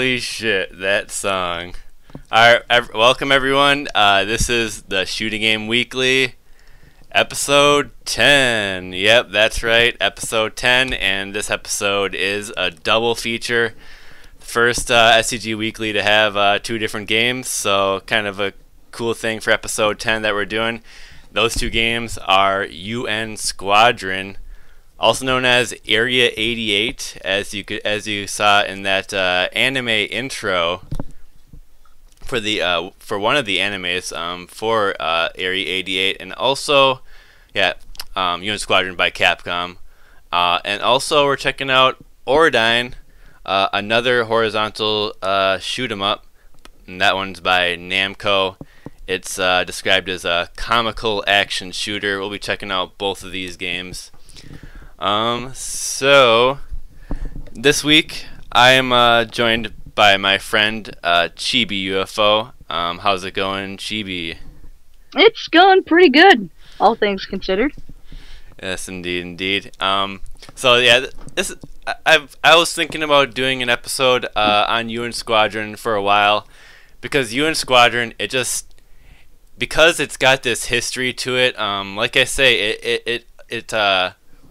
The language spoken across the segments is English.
Holy shit, that song. Alright, welcome everyone. This is the Shooting Game Weekly, episode 10. Yep, that's right, episode 10, and this episode is a double feature. First STG Weekly to have two different games, so kind of a cool thing for episode 10 that we're doing. Those two games are U.N Squadron, also known as Area 88, as you saw in that anime intro for one of the animes for Area 88, and also U.N Squadron by Capcom, and also we're checking out Ordyne, another horizontal shoot 'em up, and that one's by Namco. It's described as a comical action shooter. We'll be checking out both of these games. So this week I am joined by my friend ChibiUFO. How's it going, Chibi? It's going pretty good, all things considered. Yes, indeed. So yeah, I was thinking about doing an episode on U.N Squadron for a while, because U.N Squadron, because it's got this history to it. Like I say,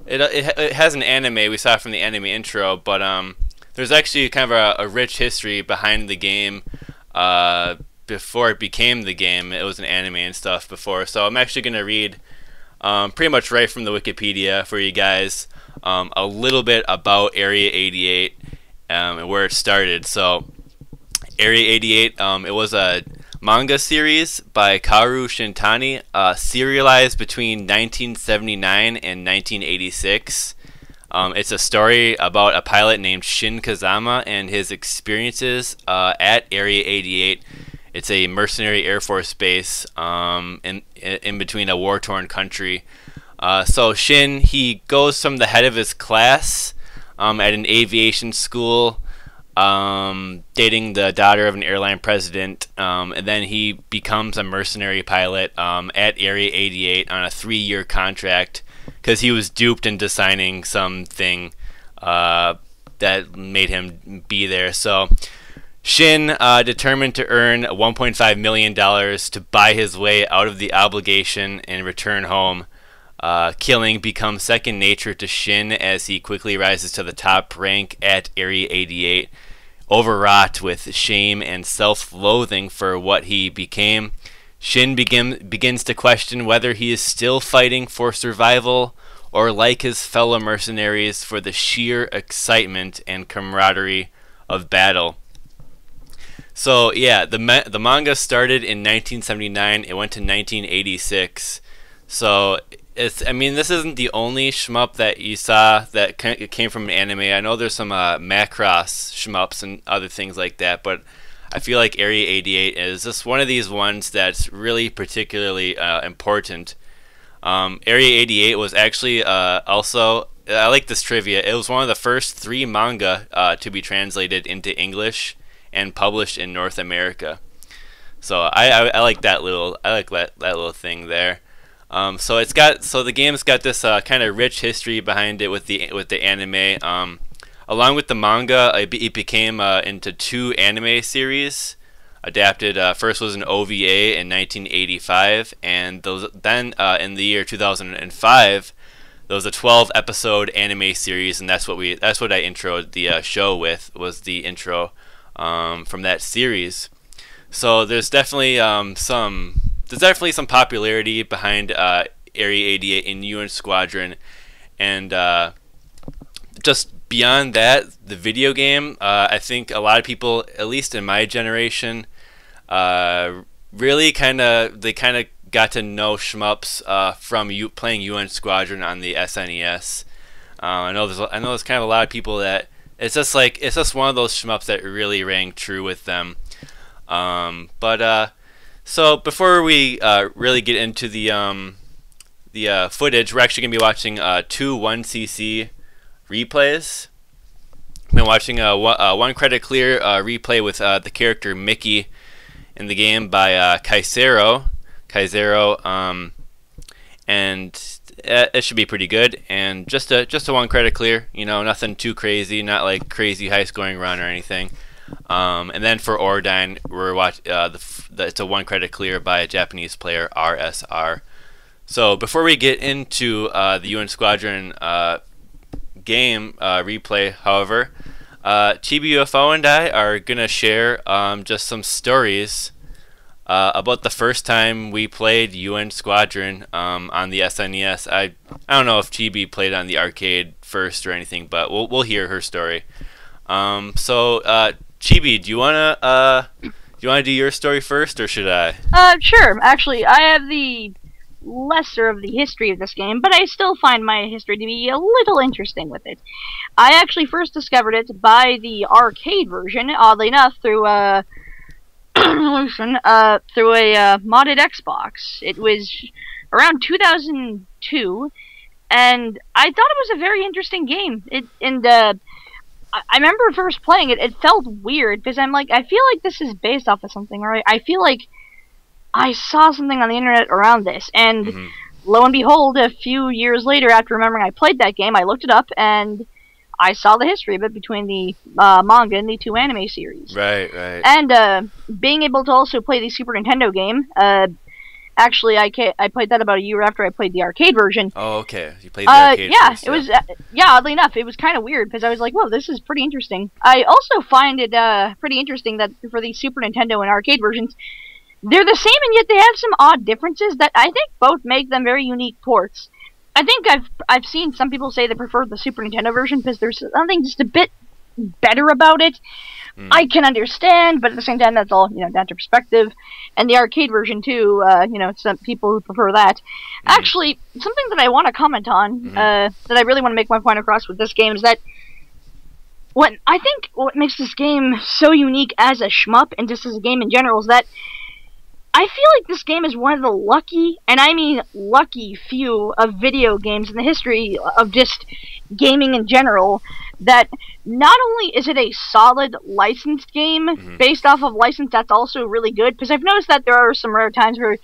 it has an anime. We saw it from the anime intro, but there's actually kind of a rich history behind the game. Before it became the game, it was an anime and stuff before. So I'm actually gonna read pretty much right from the Wikipedia for you guys a little bit about Area 88 and where it started. So Area 88, it was a manga series by Kaoru Shintani, serialized between 1979 and 1986. It's a story about a pilot named Shin Kazama and his experiences at Area 88. It's a mercenary Air Force base in between a war-torn country. So Shin, he goes from the head of his class at an aviation school, dating the daughter of an airline president, and then he becomes a mercenary pilot at Area 88 on a 3-year contract because he was duped into signing something that made him be there. So Shin, determined to earn $1.5 million to buy his way out of the obligation and return home. Killing becomes second nature to Shin as he quickly rises to the top rank at Area 88. Overwrought with shame and self-loathing for what he became, Shin begins to question whether he is still fighting for survival or, like his fellow mercenaries, for the sheer excitement and camaraderie of battle. So yeah, the manga started in 1979. It went to 1986. So this isn't the only shmup that you saw that came from an anime. I know there's some Macross shmups and other things like that, but I feel like Area 88 is just one of these ones that's really particularly important. Area 88 was actually also, I like this trivia, it was one of the first 3 manga to be translated into English and published in North America. So I like that little little thing there. So the game's got this kind of rich history behind it with the anime. Along with the manga, it became into 2 anime series adapted. First was an OVA in 1985, and then in the year 2005, there was a 12-episode anime series, and that's what I introed the show with, was the intro from that series. So there's definitely some popularity behind Area 88 in U.N Squadron, and just beyond that, the video game, I think a lot of people, at least in my generation, really kind of got to know shmups from playing U.N Squadron on the SNES. I know there's kind of a lot of people that it's just one of those shmups that really rang true with them. So before we really get into the footage, we're actually gonna be watching 2 1cc replays. I've been watching a 1 credit clear replay with the character Mickey in the game by Kaisero, and it should be pretty good. And just a 1 credit clear, nothing too crazy, not like crazy high scoring run or anything. And then for Ordyne, we're it's a 1 credit clear by a Japanese player, RSR. So before we get into the UN Squadron game replay, however, ChibiUFO and I are gonna share just some stories about the first time we played UN Squadron on the SNES. I don't know if Chibi played on the arcade first or anything, but we'll hear her story. So Chibi, do you wanna do your story first, or should I? Sure. Actually, I have the lesser of the history of this game, but I still find my history to be a little interesting with it. I actually first discovered it by the arcade version, oddly enough, through through a modded Xbox. It was around 2002, and I thought it was a very interesting game. I remember first playing it. It felt weird because I'm like, I feel like this is based off of something, or I feel like I saw something on the internet around this, and lo and behold, a few years later, after remembering I played that game, I looked it up and I saw the history of it between the manga and the 2 anime series. Right. And being able to also play the Super Nintendo game, actually, I played that about a year after I played the arcade version. Oh, okay. You played the arcade first, it was, oddly enough, it was kind of weird, because I was like, whoa, this is pretty interesting. I also find it pretty interesting that for the Super Nintendo and arcade versions, they're the same, and yet they have some odd differences that I think both make them very unique ports. I think I've seen some people say they prefer the Super Nintendo version because there's something just a bit better about it. I can understand, but at the same time, that's all, down to perspective. And the arcade version too, some people who prefer that. Actually, something that I want to comment on, that I really want to make my point across with this game is that what makes this game so unique as a shmup and just as a game in general is that I feel like this game is one of the lucky, and I mean lucky, few of video games in the history of just gaming in general, that not only is it a solid licensed game based off of license that's also really good, because I've noticed that there are some rare times where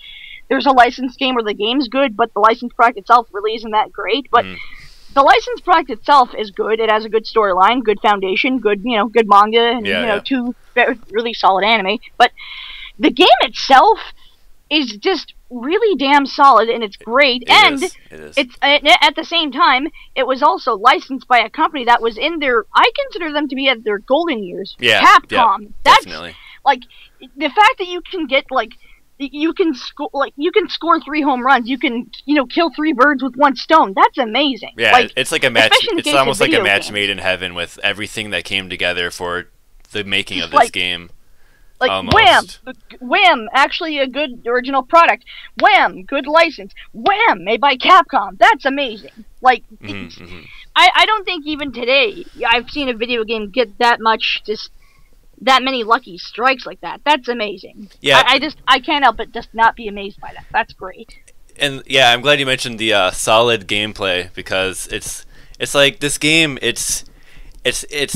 there's a licensed game where the game's good, but the licensed product itself really isn't that great, but the licensed product itself is good. It has a good storyline, good foundation, good, good manga, and, 2 really solid anime, but the game itself is just really damn solid, and it's great. It is. It's at the same time, it was also licensed by a company that was in their, I consider them to be at their golden years. Yeah, Capcom. That's definitely. Like the fact that you can get you can score 3 home runs. You can kill 3 birds with 1 stone. That's amazing. Yeah, it's like a match. It's almost like a match games. made in heaven with everything that came together for the making of this game. Like, almost. Wham! Actually a good original product. Wham! Good license. Wham! Made by Capcom. That's amazing. Like, I don't think even today I've seen a video game get that many lucky strikes like that. That's amazing. Yeah. I can't help but just not be amazed by that. That's great. And yeah, I'm glad you mentioned the solid gameplay, because it's like this game. It's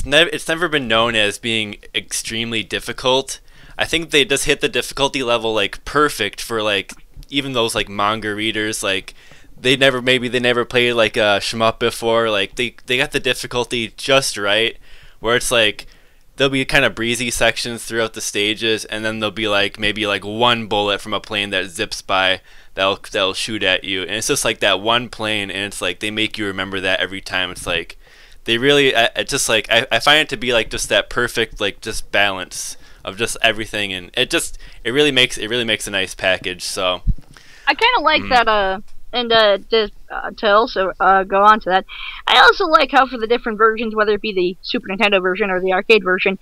never been known as being extremely difficult. I think they just hit the difficulty level like perfect for like even those like manga readers. Like they never played like a shmup before. Like they got the difficulty just right, where it's like there'll be kind of breezy sections throughout the stages, and then there'll be like maybe like 1 bullet from a plane that zips by that'll shoot at you, and it's just like that 1 plane, and it's like they make you remember that every time. It's like they really, it's just like I find it to be like just that perfect like just balance of just everything, and it really makes a nice package. So I kind of like that. And to also go on to that, I also like how for the different versions, whether it be the Super Nintendo version or the arcade version,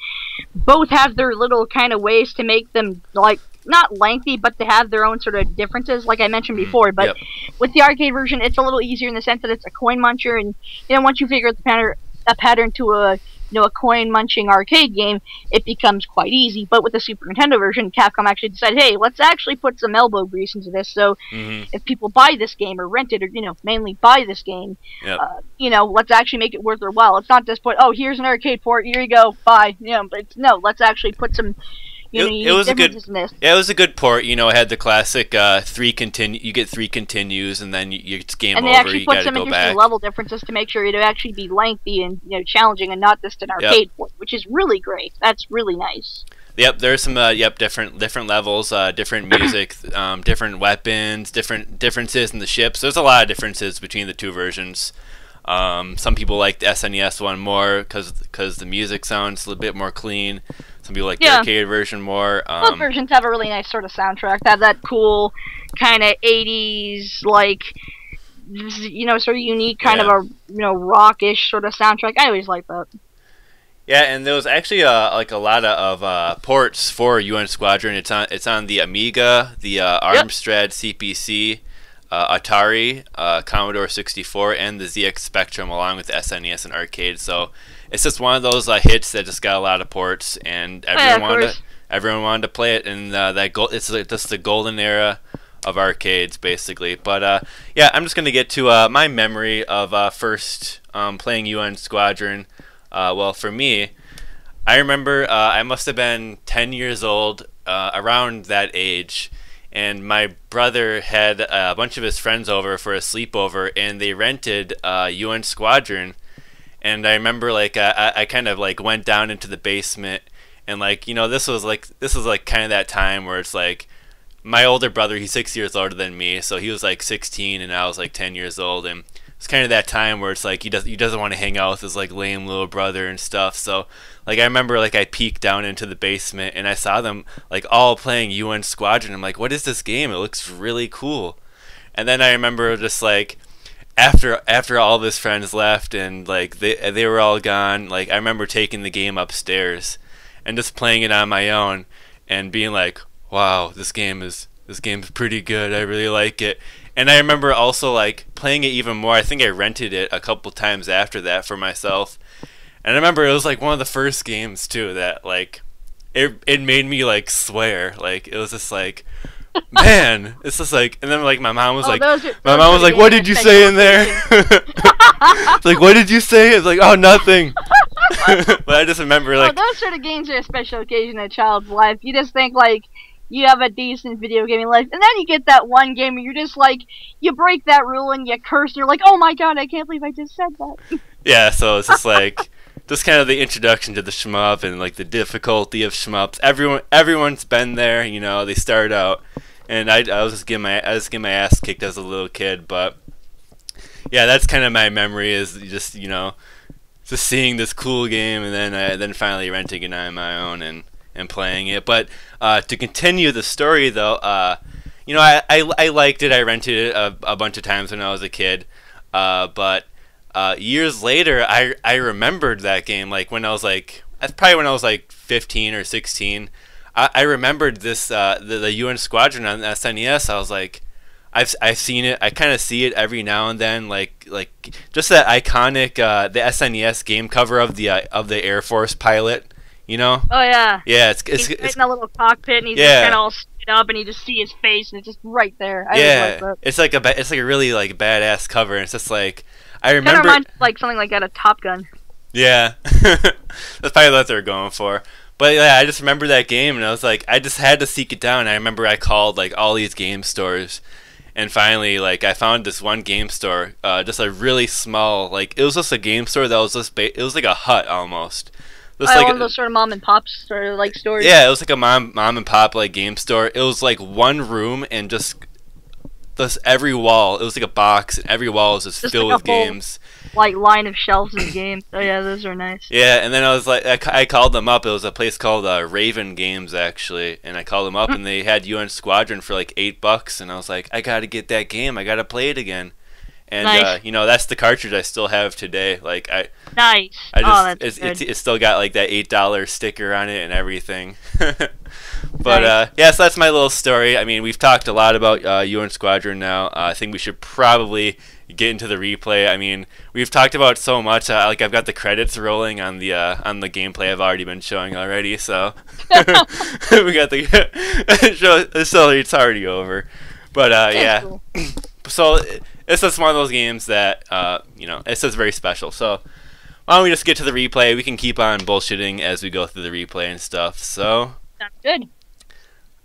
both have their little kind of ways to make them like not lengthy, but to have their own sort of differences, like I mentioned before. But with the arcade version, it's a little easier in the sense that it's a coin muncher, and once you figure out the pattern to a coin munching arcade game, it becomes quite easy. But with the Super Nintendo version, Capcom actually decided, hey, let's actually put some elbow grease into this. So if people buy this game or rent it, or mainly buy this game, let's actually make it worth their while. It's not just put, oh, here's an arcade port, here you go, buy. But let's actually put some. It was a good. Yeah, it was a good port. It had the classic you get 3 continues, and then it's game over. And they actually you put gotta some go interesting back. level differences to make sure it'd actually be lengthy and challenging, and not just an arcade port, which is really great. That's really nice. Yep, there's some different levels, different music, different weapons, different differences in the ships. There's a lot of differences between the two versions. Some people like the SNES one more because the music sounds a little bit more clean. Some people like the arcade version more. Both versions have a really nice sort of soundtrack. They have that cool kind of 80s, like, you know, sort of unique kind of a, you know, rockish sort of soundtrack. I always like that. Yeah, and there was actually like a lot of ports for UN Squadron. It's on the Amiga, the Amstrad CPC, Atari, Commodore 64, and the ZX Spectrum, along with the SNES and arcade. So it's just one of those hits that just got a lot of ports, and everyone wanted to play it. And it's just the golden era of arcades, basically. But yeah, I'm just gonna get to my memory of first playing UN Squadron. Well, for me, I remember I must have been 10 years old, around that age, and my brother had a bunch of his friends over for a sleepover, and they rented UN Squadron. And I remember like I kind of like went down into the basement, and like, you know, this was like kind of that time where it's like my older brother, he's 6 years older than me, so he was like 16 and I was like 10 years old, and it's kind of that time where it's like he doesn't want to hang out with his like lame little brother and stuff. So like I remember like I peeked down into the basement and I saw them like all playing UN Squadron. I'm like, what is this game? It looks really cool. And then I remember just like after all of his friends left and like they were all gone, like I remember taking the game upstairs and just playing it on my own and being like, wow, this game's pretty good. I really like it. And I remember also like playing it even more. I think I rented it a couple times after that for myself. And I remember it was like one of the first games too that like it made me like swear. Like it was just like, man, it's just like, and then like my mom was like, what did you say in there? It's like, what did you say? It's like, oh, nothing. But I just remember like, those sort of games are a special occasion in a child's life. You just think like you have a decent video gaming life, and then you get that one game and you're just like, you break that rule and you curse and you're like, oh my god, I can't believe I just said that. Yeah, so it's just like just kind of the introduction to the shmup and like the difficulty of shmups. Everyone's been there, you know. They start out, and I was just getting my ass kicked as a little kid, but yeah, that's kind of my memory, is just, you know, just seeing this cool game and then finally renting it on my own and playing it. But to continue the story, though, you know, I liked it. I rented it a bunch of times when I was a kid. But years later, I remembered that game. Like when I was like, that's probably when I was like 15 or 16. I remembered this the UN Squadron on SNES. I was like, I've seen it. I kind of see it every now and then. Like just that iconic the SNES game cover of the Air Force pilot. You know? Oh yeah. Yeah, he's in a little cockpit and he's just kind of all stood up and you just see his face and it's just right there. I like it's like a really like badass cover, and it's just like I remember. Kind of reminds me of, like something like out of Top Gun. Yeah, that's probably what they're going for. But yeah, I just remember that game and I was like, I just had to seek it down. I remember I called like all these game stores, and finally like I found this one game store, just a really small, like it was just a game store that was just it was like a hut almost. Like one of those sort of mom and pop sort of like stores. Yeah, it was like a mom and pop like game store. It was like one room and just every wall. It was like a box, and every wall was just filled like with games. Like line of shelves of games. Oh yeah, those are nice. Yeah, and then I was like, I called them up. It was a place called Raven Games actually, and I called them up and they had UN Squadron for like $8, and I was like, I gotta get that game. I gotta play it again. And nice. You know, that's the cartridge I still have today. Like nice. It's still got like that $8 sticker on it and everything. But yeah, so that's my little story. I mean, we've talked a lot about UN Squadron now. I think we should probably get into the replay. I mean, we've talked about so much. Like I've got the credits rolling on the gameplay I've already been showing already. So we got the show. So it's already over. But yeah. Cool. So it's just one of those games that you know, it's just very special. So why don't we just get to the replay? We can keep on bullshitting as we go through the replay and stuff. So sounds good.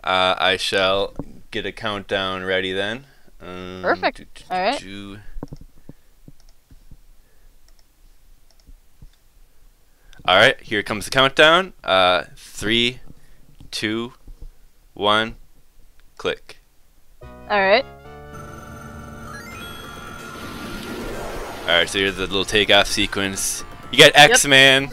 I shall get a countdown ready then. Perfect. All right. Alright, here comes the countdown. 3, 2, 1, click. Alright. Alright, so here's the little takeoff sequence. You got X-Man.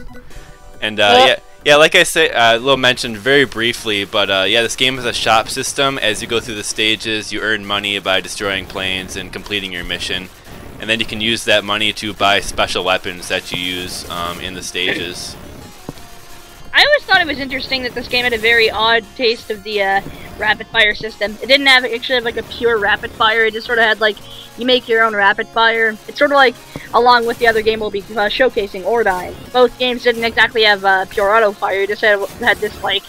And yeah, like I say, a little mentioned very briefly, but yeah, this game has a shop system. As you go through the stages, you earn money by destroying planes and completing your mission. And then you can use that money to buy special weapons that you use in the stages. I always thought it was interesting that this game had a very odd taste of the rapid fire system. It didn't actually have like a pure rapid fire. It just sort of had like, you make your own rapid fire. It's sort of like, along with the other game we'll be showcasing, Ordyne. Both games didn't exactly have pure auto fire. You just had this like,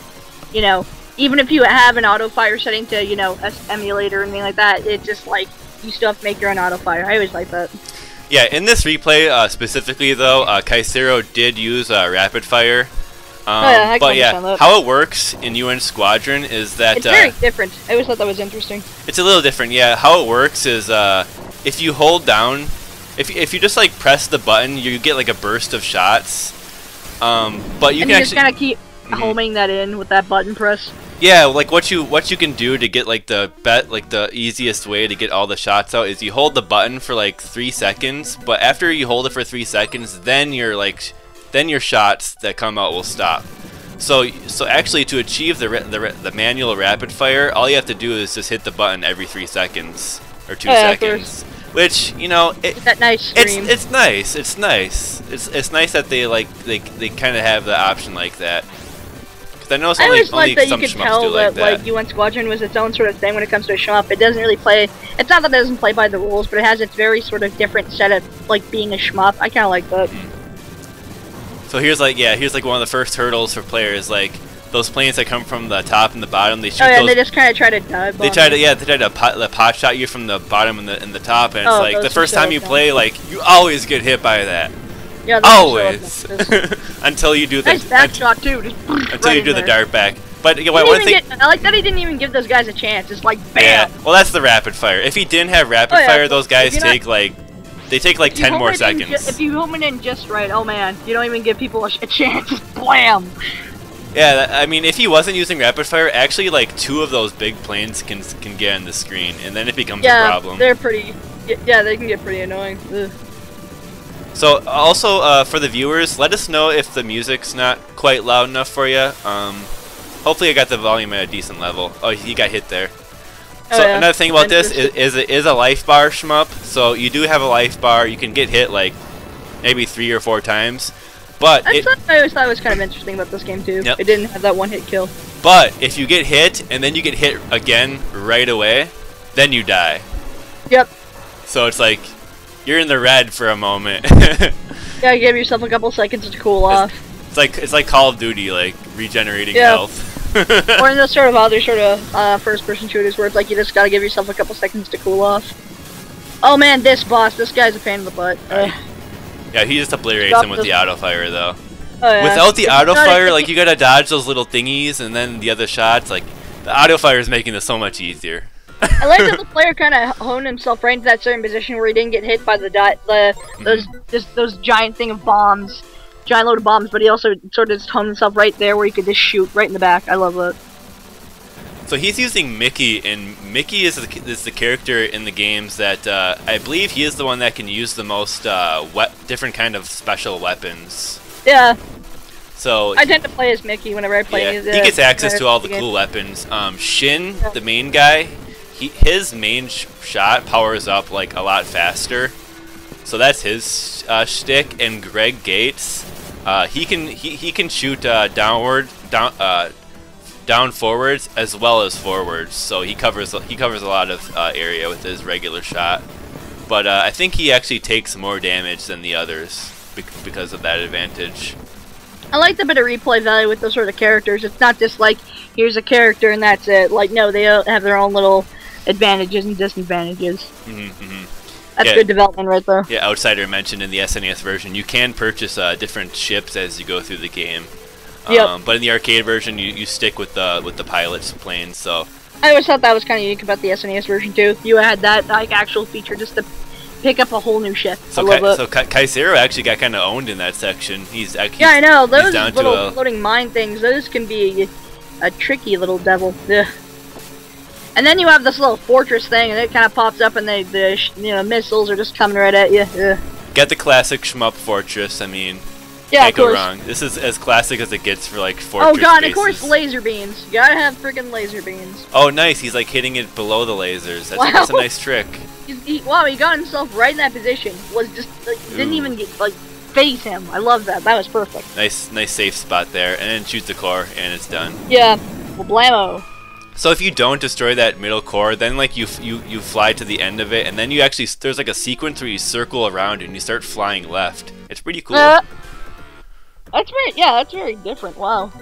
you know, even if you have an auto fire setting to, you know, emulator or anything like that, it just like, you still have to make your own auto fire. I always like that. Yeah, in this replay specifically though, Kaisero did use rapid fire. But yeah, how it works in UN Squadron is that it's very different. I always thought that was interesting. It's a little different, yeah. How it works is if you hold down, if you just like press the button, you get like a burst of shots. But you can just kind of keep homing that in with that button press. Yeah, like what you can do to get like the easiest way to get all the shots out is you hold the button for like 3 seconds, but after you hold it for 3 seconds, then your shots that come out will stop. So actually, to achieve the manual rapid fire, all you have to do is just hit the button every 3 seconds or 2 seconds. Which, you know, that nice stream. It's nice. It's nice. It's nice that they kind of have the option like that. Because I know it's only that some you could shmups tell do like that. like UN Squadron was its own sort of thing when it comes to a shmup. It doesn't really play. It's not that it doesn't play by the rules, but it has its very sort of different set of like being a shmup. I kind of like that. So here's like one of the first hurdles for players, like those planes that come from the top and the bottom. They shoot those. And they just kind of try to dive. They try to pot shot you from the bottom and the top, and it's like the first time you play, like you always get hit by that. Yeah, always. Until you do the nice back shot too. Until you do the dart back. But you know, one thing, I like that he didn't even give those guys a chance. It's like bam. Yeah. Well, that's the rapid fire. If he didn't have rapid fire, those guys take like. They take like 10 more seconds. If you home it in just right, oh man, you don't even give people a chance. Just blam. Yeah, I mean, if he wasn't using rapid fire, actually, like 2 of those big planes can get on the screen, and then it becomes a problem. They're pretty. Yeah, they can get pretty annoying. Ugh. So also for the viewers, let us know if the music's not quite loud enough for you. Hopefully, I got the volume at a decent level. Oh, he got hit there. So another thing about this is it is a life bar shmup. So you do have a life bar. You can get hit like maybe 3 or 4 times. But I always thought it was kind of interesting about this game too. Yep. It didn't have that one-hit kill. But if you get hit and then you get hit again right away, then you die. Yep. So it's like you're in the red for a moment. Yeah, you give yourself a couple seconds to cool off. It's like Call of Duty, like regenerating health. Or in those sort of other sort of first-person shooters where it's like you just gotta give yourself a couple seconds to cool off. Oh man, this guy's a pain in the butt. Yeah, he just obliterates him with the auto fire though. Oh, yeah. Without the auto fire, like you gotta dodge those little thingies and then the other shots. Like the auto fire is making this so much easier. I like that the player kind of honed himself right into that certain position where he didn't get hit by those giant thing of bombs. Giant load of bombs, but he also sort of just honed himself right there where he could just shoot right in the back. I love that. So he's using Mickey, and Mickey is the character in the games that I believe he is the one that can use the most different kind of special weapons. Yeah. So I tend to play as Mickey whenever I play. Yeah, he gets access to all the cool weapons. Shin, the main guy, his main shot powers up like a lot faster. So that's his shtick. And Greg Gates, he can shoot down forwards as well as forwards. So he covers a lot of area with his regular shot. But I think he actually takes more damage than the others because of that advantage. I like the bit of replay value with those sort of characters. It's not just like here's a character and that's it. Like no, they have their own little advantages and disadvantages. That's good development right there. Yeah, Outsider mentioned in the SNES version, you can purchase different ships as you go through the game. But in the arcade version, you stick with the pilot's planes. So I always thought that was kind of unique about the SNES version too. You had that like actual feature just to pick up a whole new ship. So I love it. So Kaisero actually got kind of owned in that section. Yeah, I know. Those down little to floating mine things, those can be a tricky little devil. Ugh. And then you have this little fortress thing, and it kind of pops up, and the missiles are just coming right at you. Ugh. Get the classic shmup fortress. I mean, Yeah, can't go wrong. This is as classic as it gets for like fortress. Oh god, bases. of course, laser beams. You gotta have freaking laser beams. Oh, nice. He's like hitting it below the lasers. That's a nice trick. Wow, he got himself right in that position. Was just like didn't even get like face him. I love that. That was perfect. Nice safe spot there, and then shoot the core, and it's done. Yeah, well, blammo. So if you don't destroy that middle core, then like you fly to the end of it, and then you actually there's like a sequence where you circle around and you start flying left. It's pretty cool. That's very different. Wow.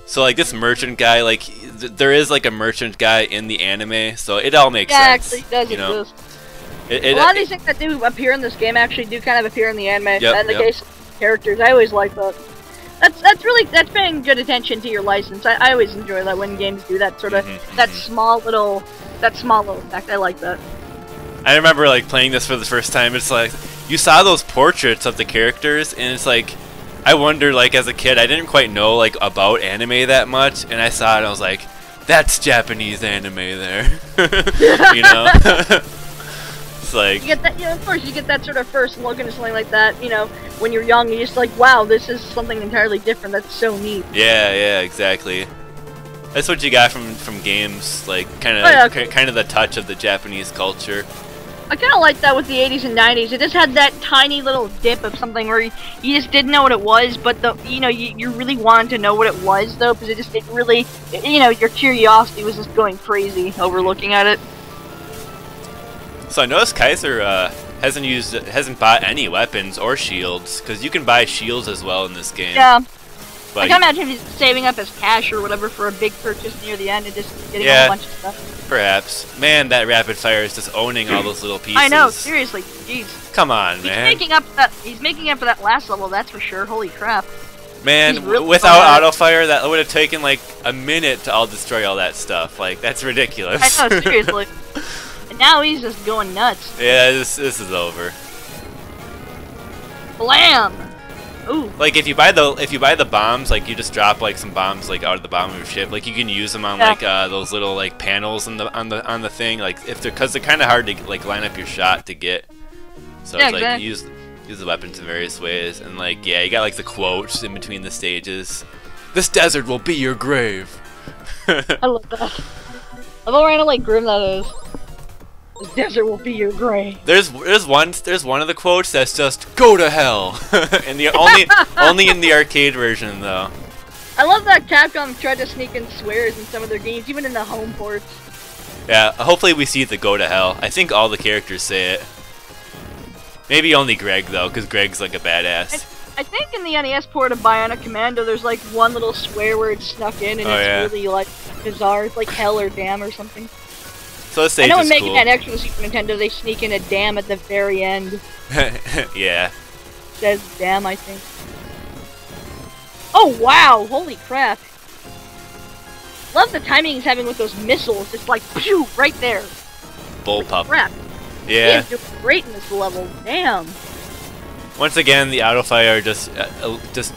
So like this merchant guy, like there is like a merchant guy in the anime, so it all makes sense. Yeah, actually, it does exist. A lot of these things that do appear in this game actually do kind of appear in the anime. Yep, and the case of characters, I always like that. That's paying good attention to your license. I always enjoy that when games do that sort of that small little effect. I like that. I remember like playing this for the first time. It's like you saw those portraits of the characters, and it's like I wonder, like as a kid, I didn't quite know like about anime that much, and I saw it, and I was like, that's Japanese anime there, you know. It's like you get that, of course, you get that sort of first look into something like that. When you're young, you're just like, wow, this is something entirely different. That's so neat. Yeah, exactly. That's what you got from games, like kind of the touch of the Japanese culture. I kind of like that with the 80s and 90s. It just had that tiny little dip of something where you just didn't know what it was, but you really wanted to know what it was though, because it really, your curiosity was just going crazy over looking at it. So I noticed Kaisero hasn't bought any weapons or shields, because you can buy shields as well in this game. Yeah. But I can imagine he's saving up his cash or whatever for a big purchase near the end and just getting a whole bunch of stuff. Perhaps. Man, that rapid fire is just owning all those little pieces. I know, seriously, jeez. Come on, man. He's making up for that last level, that's for sure. Holy crap. Man, really without auto fire, that would have taken like a minute to all destroy all that stuff. Like, that's ridiculous. I know, seriously. And now he's just going nuts. Yeah, this is over. Blam! Ooh. Like if you buy the bombs, like you just drop like some bombs like out of the bottom of your ship. Like you can use them on like those little like panels on the thing. Like because they're kind of hard to like line up your shot to get. So it's like use the weapons in various ways, and like you got like the quotes in between the stages. This desert will be your grave. I love that. I love how like grim that is. This desert will be your grave. There's one of the quotes that's just go to hell, and the only in the arcade version though. I love that Capcom tried to sneak in swears in some of their games, even in the home ports. Yeah, hopefully we see the go to hell. I think all the characters say it. Maybe only Greg though, because Greg's like a badass. I think in the NES port of Bionic Commando, there's like one little swear word snuck in, and it's really like bizarre. It's like hell or damn or something. So I know in Mega Man X on the Super Nintendo, they sneak in a damn at the very end. Yeah. It says damn, I think. Oh wow! Holy crap! Love the timing he's having with those missiles. It's like pew right there. Bullpup. Crap. Yeah. He is doing great in this level. Damn. Once again, the auto fire just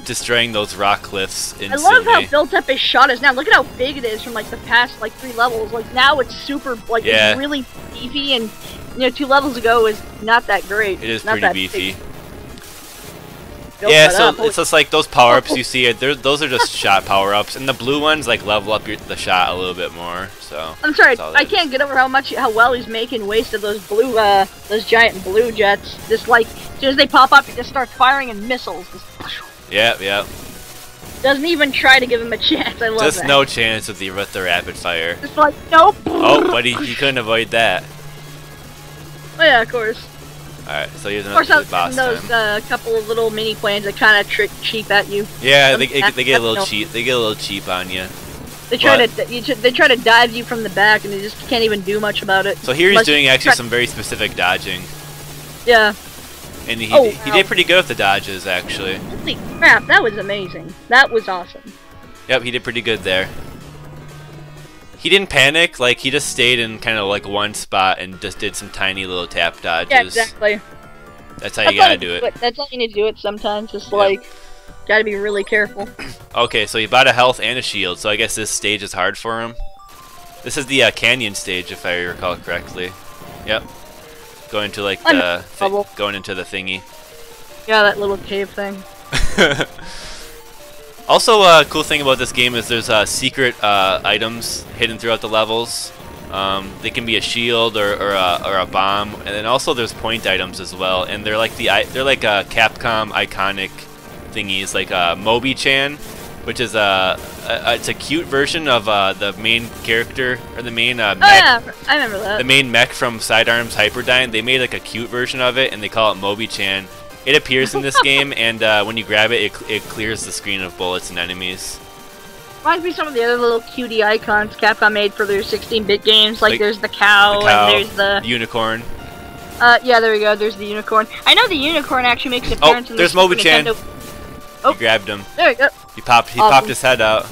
destroying those rock cliffs instantly. I love how built up his shot is now. Look at how big it is from like the past like 3 levels. Like now it's super like it's really beefy, and 2 levels ago was not that great. It is not pretty beefy. Big. Yeah, so it's just like those power-ups you see, those are just shot power-ups, and the blue ones like level up the shot a little bit more. So I'm sorry, I can't get over how well he's making waste of those those giant blue jets. Just like as soon as they pop up, he just starts firing in missiles. Yep. Doesn't even try to give him a chance. I love that. Just no chance with the rapid fire. Just like nope. Oh, but he couldn't avoid that. Oh yeah, of course. Alright, so here's another boss time. Those couple of little mini planes that kind of trick cheap at you. Yeah, they get a little cheap. They get a little cheap on you. They try to dive you from the back, and they just can't even do much about it. So here he's doing actually some very specific dodging. Yeah. And he did pretty good with the dodges actually. Holy crap, that was amazing. That was awesome. Yep, he did pretty good there. he didn't panic. Like, he just stayed in kind of like one spot and just did some tiny little tap dodges. Yeah, exactly. That's how you gotta do it. That's all you need to do it sometimes. Just like, gotta be really careful. Okay, so he bought a health and a shield, so I guess this stage is hard for him. This is the canyon stage, if I recall correctly. Yep. Going to like going into the thingy. Yeah, that little cave thing. Also, a cool thing about this game is there's secret items hidden throughout the levels. They can be a shield or a bomb, and then also there's point items as well. And they're like Capcom iconic thingies, like Moby-chan, which is it's a cute version of the main character or the main mech. Oh yeah, I remember that. The main mech from Sidearms Hyperdyne. They made like a cute version of it, and they call it Moby-chan. It appears in this game, and when you grab it, it clears the screen of bullets and enemies. Reminds me of some of the other little cutie icons Capcom made for their 16-bit games. Like there's the cow, and there's the unicorn. Yeah, there we go. There's the unicorn. I know the unicorn actually makes an appearance in the there's Moby-chan. Oh, you grabbed him. There we go. He popped his head out.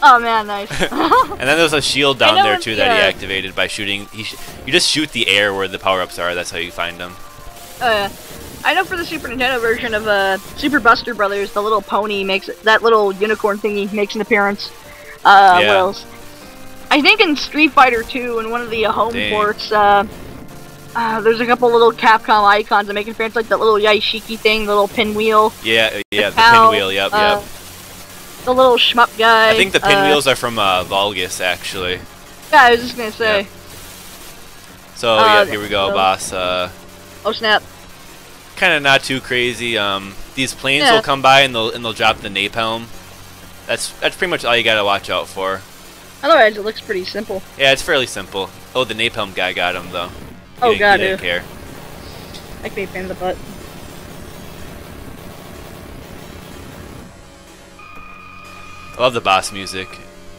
Oh man, nice. And then there's a shield down there too that he activated by shooting. You just shoot the air where the power-ups are. That's how you find them. Oh yeah. I know for the Super Nintendo version of Super Buster Brothers, the little pony that little unicorn thingy makes an appearance. What else? I think in Street Fighter 2, in one of the home ports, there's a couple little Capcom icons that make an appearance, like that little Yaishiki thing, the little pinwheel. Yeah, the pinwheel. Yep. The little shmup guy. I think the pinwheels are from Vulgus, actually. Yeah, I was just gonna say. Yep. So yeah, here we go, boss. Oh snap. Kind of not too crazy. These planes will come by and they'll drop the napalm. That's pretty much all you gotta watch out for. Otherwise, it looks pretty simple. Yeah, it's fairly simple. Oh, the napalm guy got him though. Oh god, he didn't care. I can be a pain in the butt. I love the boss music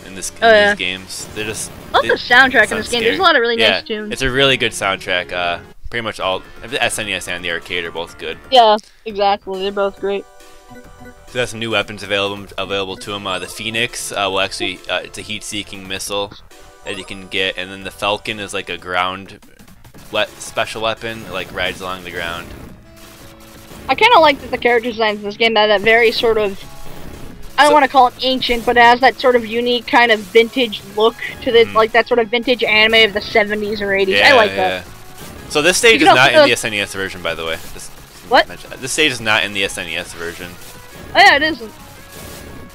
in these games. They're just. I love the soundtrack in this game. There's a lot of really nice tunes. It's a really good soundtrack. Pretty much all the SNES and the arcade are both good. Yeah, exactly. They're both great. So there's some new weapons available to him. The Phoenix will actually it's a heat-seeking missile that you can get, and then the Falcon is like a ground special weapon. It like rides along the ground. I kind of like that the character designs in this game have that very sort of, I don't want to call it ancient, but it has that sort of unique kind of vintage look to the like that sort of vintage anime of the 70s or 80s. Yeah, I like that. So this stage is not in the SNES version, by the way. What? This stage is not in the SNES version. Oh yeah, it isn't.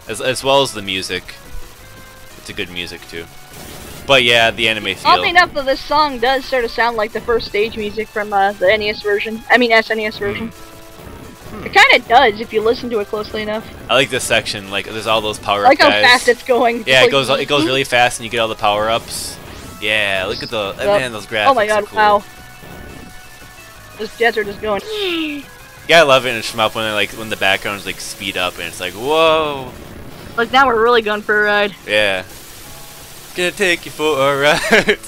As well as the music. It's a good music too. But yeah, the anime feel. Oddly enough, though, this song does sort of sound like the first stage music from the NES version. I mean SNES version. It kind of does if you listen to it closely enough. I like this section. Like, there's all those power-up guys. I like how fast it's going. Yeah, it goes really fast, and you get all the power-ups. Yeah, look at the man, those graphics. Oh my god! Are cool. Wow. This jets are just going. Yeah, I love it in shmup when the backgrounds like speed up and it's like whoa. Like now we're really going for a ride. Yeah. Gonna take you for a ride.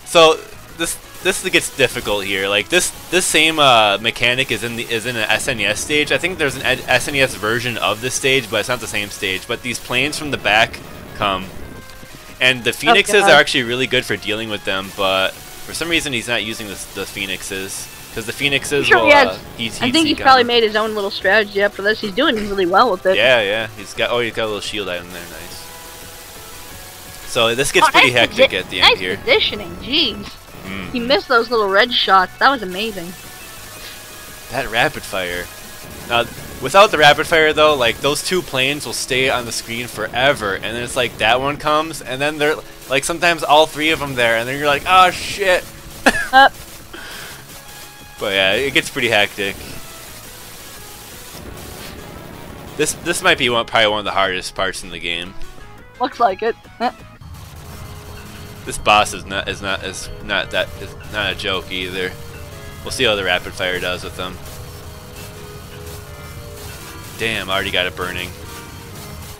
So this gets difficult here. Like this same mechanic is in an SNES stage. I think there's an SNES version of this stage, but it's not the same stage. But these planes from the back come. And the Phoenixes are actually really good for dealing with them, but for some reason he's not using the Phoenixes. Because the Phoenixes will, I think he's probably made his own little strategy up for this. He's doing really well with it. Yeah. He's got a little shield item there, nice. So this gets pretty hectic at the end here. Nice positioning, jeez. He missed those little red shots. That was amazing. That rapid fire. Now, without the rapid fire though, like those two planes will stay on the screen forever, and then it's like that one comes, and then they're like sometimes all three of them there, and then you're like, oh shit. But yeah, it gets pretty hectic. This might be probably one of the hardest parts in the game. Looks like it. This boss is not a joke either. We'll see how the rapid fire does with them. Damn, I already got it burning.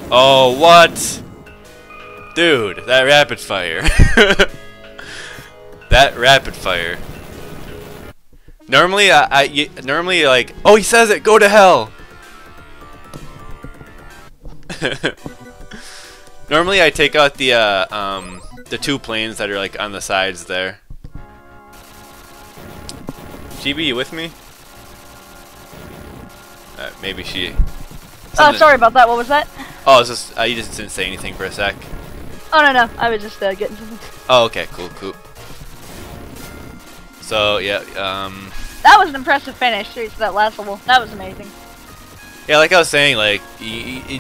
Oh, what? Dude, that rapid fire. That rapid fire. Normally, normally like, oh, he says it, go to hell. Normally I take out the 2 planes that are like on the sides there. Chibi, you with me? Maybe she... Oh, sorry about that. What was that? Oh, it's just you just didn't say anything for a sec. Oh, no. I was just getting something. Oh, okay, cool. So yeah, that was an impressive finish. Seriously, that last level, that was amazing. Yeah, like I was saying, like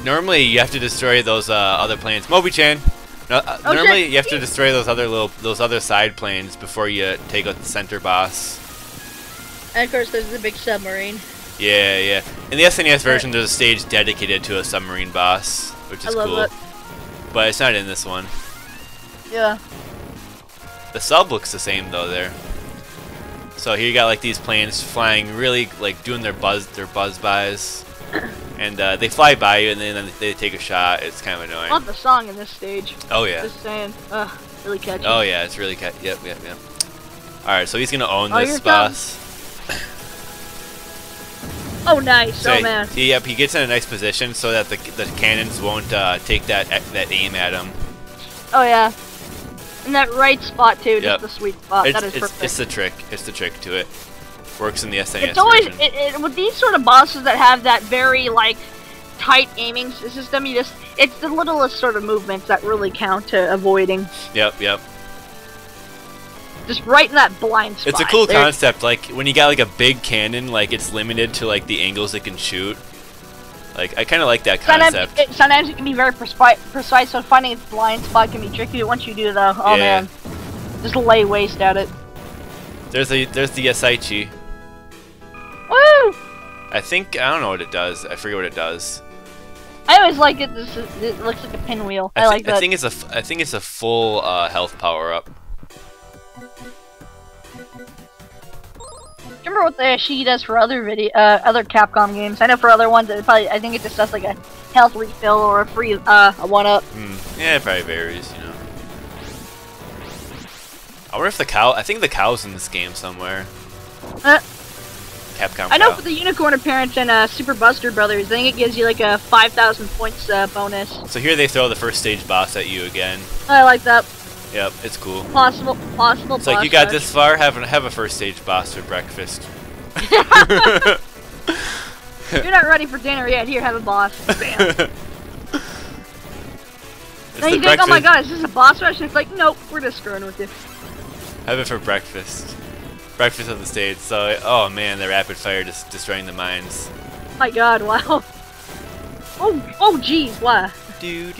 normally you have to destroy those other planes. Moby-chan. No, normally you have to destroy those other side planes before you take out the center boss. And of course, there's the big submarine. Yeah. In the SNES version, there's a stage dedicated to a submarine boss, which is cool. That. But it's not in this one. Yeah. The sub looks the same though there. So here you got like these planes flying, really like doing their buzz bys, and they fly by you and then they take a shot. It's kind of annoying. I love the song in this stage. Oh yeah. Just saying, really catchy. Oh yeah, it's really catchy. Yep. All right, so he's gonna own this boss. Oh nice. So oh man. Yep, he gets in a nice position so that the cannons won't take that aim at him. Oh yeah. In that right spot too, just the sweet spot. That is perfect. It's the trick. It's the trick to it. Works in the SNES It's always version. with these sort of bosses that have that very like tight aiming system. It's the littlest sort of movements that really count to avoiding. Yep. Just right in that blind spot. It's a cool concept. Like when you got like a big cannon, like it's limited to like the angles it can shoot. Like I kind of like that concept. Sometimes it can be very precise, so finding its blind spot can be tricky. Once you do though, oh man, just lay waste at it. There's the Yasaichi. Woo! I don't know what it does. I forget what it does. I always like it. It looks like a pinwheel. I like that. I think it's a full health power up. Remember what the she does for other other Capcom games? I know for other ones, I think it just does like a health refill or a free a 1-up. Yeah, it probably varies, you know. I wonder if the cow. I think the cow's in this game somewhere. Capcom. I know for the Unicorn appearance in Super Buster Brothers, I think it gives you like a 5,000 points bonus. So here they throw the first stage boss at you again. I like that. Yep, it's cool. Possible. It's like you got this far, have a first stage boss for breakfast. You're not ready for dinner yet. Here, have a boss. Bam. Then you think, oh my god, is this a boss rush? And it's like, nope, we're just screwing with you. Have it for breakfast. Breakfast of the stage. So, oh man, the rapid fire just destroying the mines. Oh my god, wow. Oh jeez, wow. Do.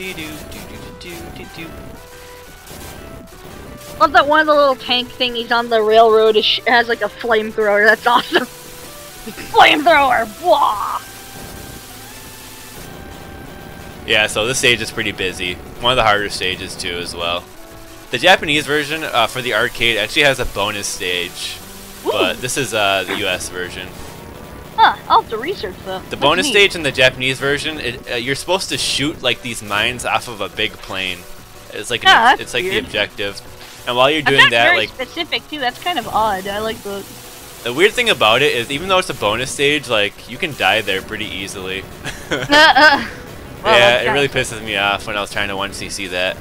Love that one of the little tank thingies on the railroad has like a flamethrower. That's awesome. Flamethrower! Blah! Yeah, so this stage is pretty busy. One of the harder stages too, as well. The Japanese version for the arcade actually has a bonus stage, but this is the US version. Huh? I'll have to research that. The bonus stage in the Japanese version, you're supposed to shoot like these mines off of a big plane. It's like it's like the objective. And while you're doing that, very like specific too. That's kind of odd. I like the. The weird thing about it is, even though it's a bonus stage, like you can die there pretty easily. Well, yeah, it really pisses me off when I was trying to 1cc that.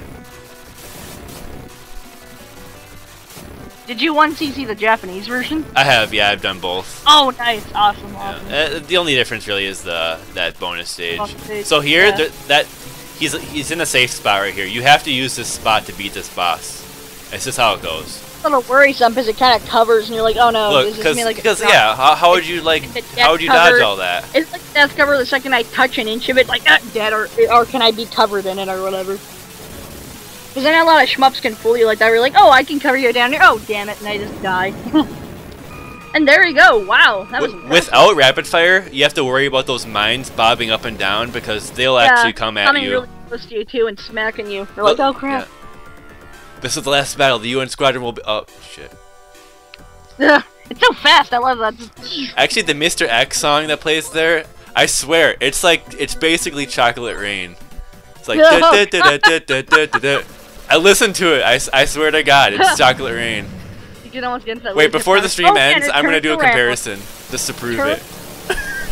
Did you 1cc the Japanese version? I have, yeah, I've done both. Oh, nice, awesome. Yeah. The only difference really is that bonus stage. So here, he's in a safe spot right here. You have to use this spot to beat this boss. It's just how it goes. It's a little worrisome because it kind of covers, and you're like, oh no. Look, because yeah, how would you dodge all that? It's like death cover the second I touch an inch of it, like dead, or can I be covered in it or whatever? Because I know a lot of shmups can fool you like that. Where you're like, oh, I can cover you down here. Oh, damn it, and I just die. And there you go. Wow, that was impressive. Without rapid fire, you have to worry about those mines bobbing up and down because they'll actually come at you. Coming really close to you too and smacking you. You're like, oh crap. Yeah. This is the last battle. The UN Squadron will be. Oh shit. It's so fast. I love that. Actually, the Mr. X song that plays there, I swear, it's basically Chocolate Rain. It's like. I listened to it. I swear to God, it's Chocolate Rain. You can almost get into that. Wait, before the stream ends, I'm gonna do a comparison just to prove it.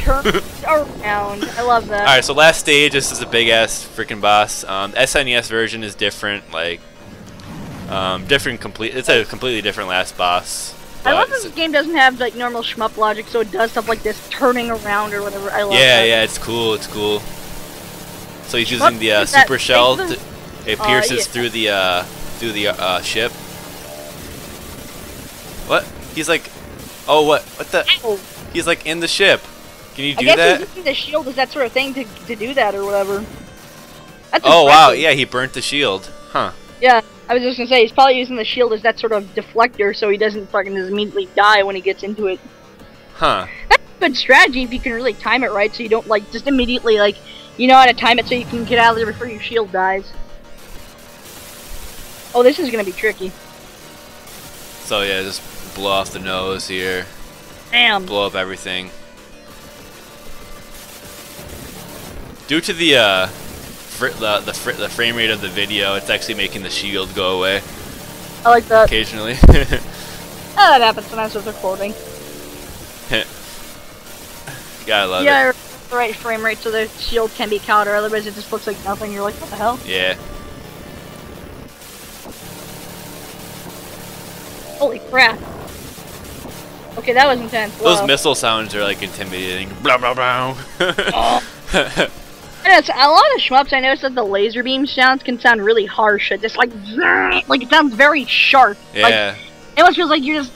turns around. I love that. Alright, so last stage, this is a big-ass freaking boss. SNES version is different, like, it's a completely different last boss. I love that this game doesn't have, like, normal shmup logic, so it does stuff like this, turning around or whatever. I love that. Yeah, it's cool, So he's using the super shell, it pierces through the ship. What? He's like, oh, what the? Ow. He's like in the ship. Can you do I guess that? he's using the shield as that sort of thing to do that or whatever. That's oh wow, impressive. yeah, he burnt the shield. Huh. Yeah, I was just gonna say, he's probably using the shield as that sort of deflector so he doesn't fucking just immediately die when he gets into it. Huh. That's a good strategy if you can really time it right so you don't, like, just immediately, like, you know how to time it so you can get out of there before your shield dies. Oh, this is gonna be tricky. So yeah, just blow off the nose here. Damn. Blow up everything. Due to the frame rate of the video, it's actually making the shield go away. I like that. Occasionally. Oh, that happens sometimes with recording. Gotta love it. Yeah, the right frame rate so the shield can be counter, otherwise it just looks like nothing. You're like, what the hell? Yeah. Holy crap. Okay, that was intense. Those Wow. missile sounds are like intimidating. Blah blah blah. Oh. And it's, a lot of shmups, I noticed that the laser beam sounds can sound really harsh. It just like it sounds very sharp. Yeah. Like, it almost feels like you're just,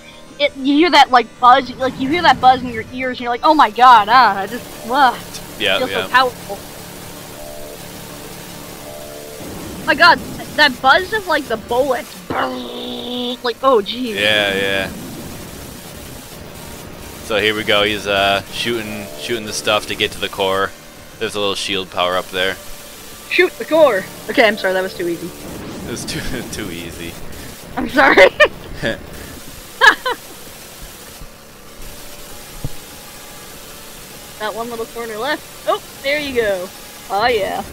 you hear that like buzz, like you hear that buzz in your ears and you're like, oh my god, it just, Yeah, feels so powerful. My god, that buzz of like the bullets, like, oh jeez. Yeah. So here we go. He's shooting the stuff to get to the core. There's a little shield power up there. Shoot the core. Okay, I'm sorry, that was too easy. It was too easy. I'm sorry. That one little corner left. Oh, there you go. Oh yeah.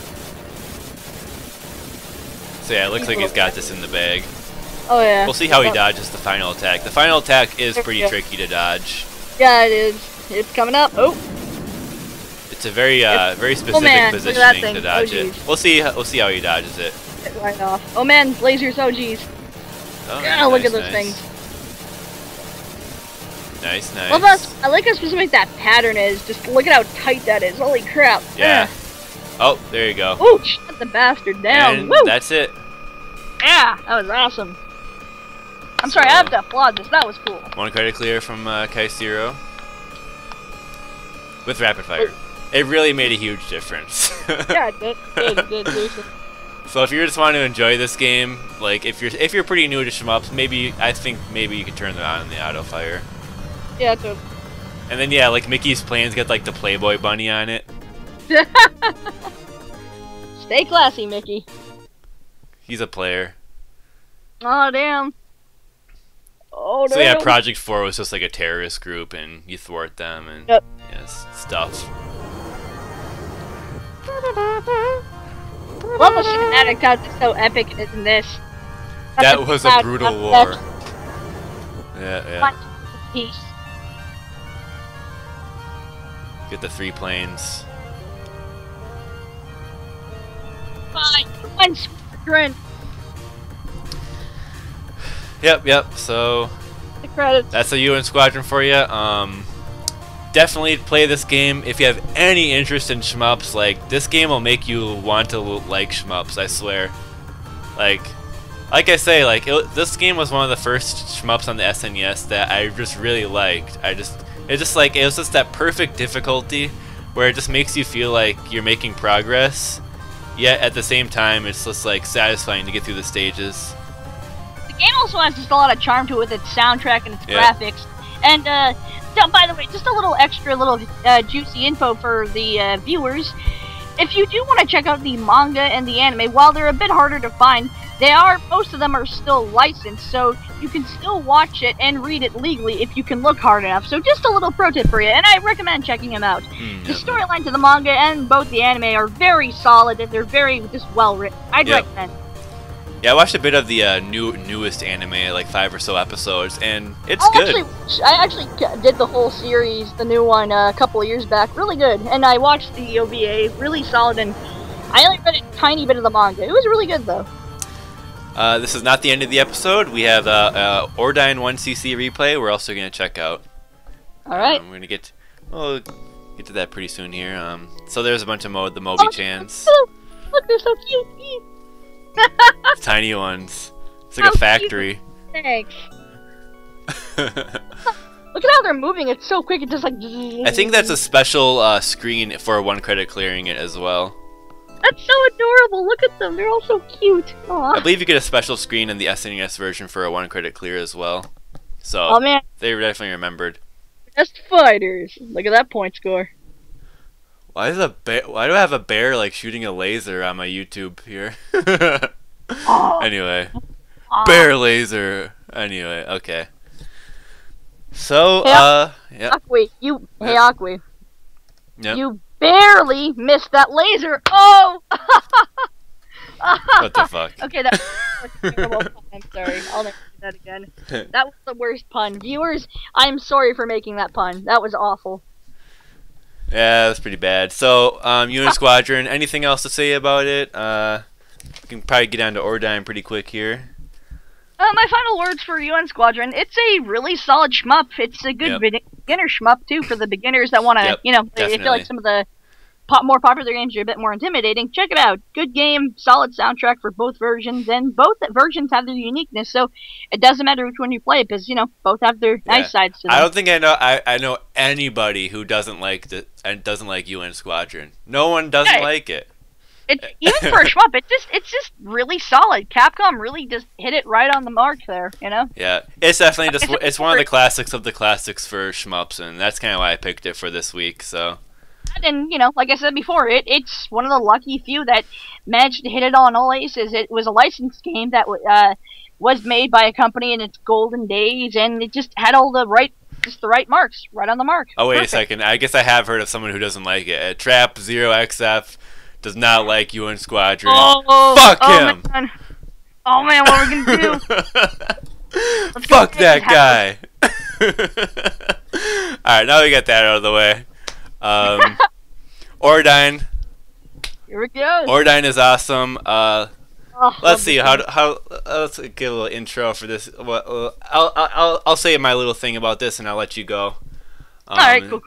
So yeah, it looks like he's got this in the bag. Oh yeah. We'll see how he dodges the final attack. The final attack is pretty tricky to dodge. Yeah, it is. It's coming up. Oh. It's a very specific positioning to dodge it. We'll see how he dodges it. Get right off. Oh man, lasers. Oh jeez. Oh, yeah, nice, look at those things. Nice. I like how specific that pattern is. Just look at how tight that is. Holy crap. Yeah. Oh, there you go. Oh, shut the bastard down. And Woo! that's it. Yeah, that was awesome. I'm sorry, I have to applaud this. That was cool. One credit clear from Kaisero. With rapid fire. It really made a huge difference. Yeah, it did. So if you just want to enjoy this game, like if you're pretty new to shmups, I think maybe you can turn that on the auto fire. Yeah, too. And then yeah, like Mickey's Plane's got like the Playboy bunny on it. Stay classy, Mickey. He's a player. Oh damn. Oh So damn. yeah, Project 4 was just like a terrorist group, and you thwart them and stuff. Love the cinematic how it's so epic in this. That was a brutal war. Yeah. Peace. Get the 3 planes. U.N Squadron. Yep. So The credits. that's the U.N Squadron for you. Definitely play this game if you have any interest in shmups. Like, this game will make you want to like shmups, I swear. Like I say, like this game was one of the first shmups on the SNES that I just really liked. It was just that perfect difficulty where it just makes you feel like you're making progress, yet at the same time it's just like satisfying to get through the stages. The game also has just a lot of charm to it with its soundtrack and its graphics. And by the way, just a little extra juicy info for the viewers. If you do want to check out the manga and the anime, while they're a bit harder to find, most of them are still licensed, so you can still watch it and read it legally if you can look hard enough. So just a little pro tip for you, and I recommend checking them out. The storyline to the manga and both the anime are very solid, and they're very just well written. I'd recommend. Yeah, I watched a bit of the newest anime, like 5 or so episodes, and it's good. I actually did the whole series, the new one, a couple of years back. Really good. And I watched the OVA, really solid, and I only read a tiny bit of the manga. It was really good, though. This is not the end of the episode. We have Ordyne 1cc replay we're also going to check out. Alright. We're going to we'll get to that pretty soon here. So there's a bunch of the Moby-chans. Look, they're so cute. Tiny ones. It's like a factory. Thanks. Look at how they're moving. It's so quick. It's just like... I think that's a special screen for 1 credit clearing it as well. That's so adorable. Look at them. They're all so cute. Aww. I believe you get a special screen in the SNES version for a 1 credit clear as well. So oh, man. They were definitely remembered. Best fighters. Look at that point score. Why do I have a bear like shooting a laser on my YouTube here? Anyway, bear laser. Anyway, okay. So, hey, yeah. Aqui, hey Aqui. Yep. You barely missed that laser. Oh! What the fuck? Okay, that was a terrible pun. I'm sorry. I'll never do that again. That was the worst pun. Viewers, I'm sorry for making that pun. That was awful. Yeah, that's pretty bad. So, U.N Squadron, anything else to say about it? We can probably get down to Ordyne pretty quick here. My final words for U.N Squadron, it's a really solid shmup. It's a good beginner shmup, too, for the beginners that want to, you know, they feel like some of the more popular games are a bit more intimidating. Check it out. Good game, solid soundtrack for both versions, and both versions have their uniqueness, so it doesn't matter which one you play, because, you know, both have their nice sides to them. I don't think I know anybody who doesn't like U.N Squadron. No one doesn't like it. Even for a shmup, it's just really solid. Capcom really just hit it right on the mark there, you know? Yeah, it's definitely it's one of the classics of the classics for shmups, and that's kind of why I picked it for this week, so... And, you know, like I said before, it's one of the lucky few that managed to hit it on all aces. It was a licensed game that was made by a company in its golden days, and it just had all the right marks, right on the mark. Oh, wait a second. I guess I have heard of someone who doesn't like it. Trap 0xf does not like U.N Squadron. Fuck him! Man. Oh, man, what are we gonna do? Fuck that guy! Alright, now we got that out of the way. Ordyne. Here we go. Ordyne is awesome. Let's see let's get a little intro for this. I'll say my little thing about this, and I'll let you go. All right, cool.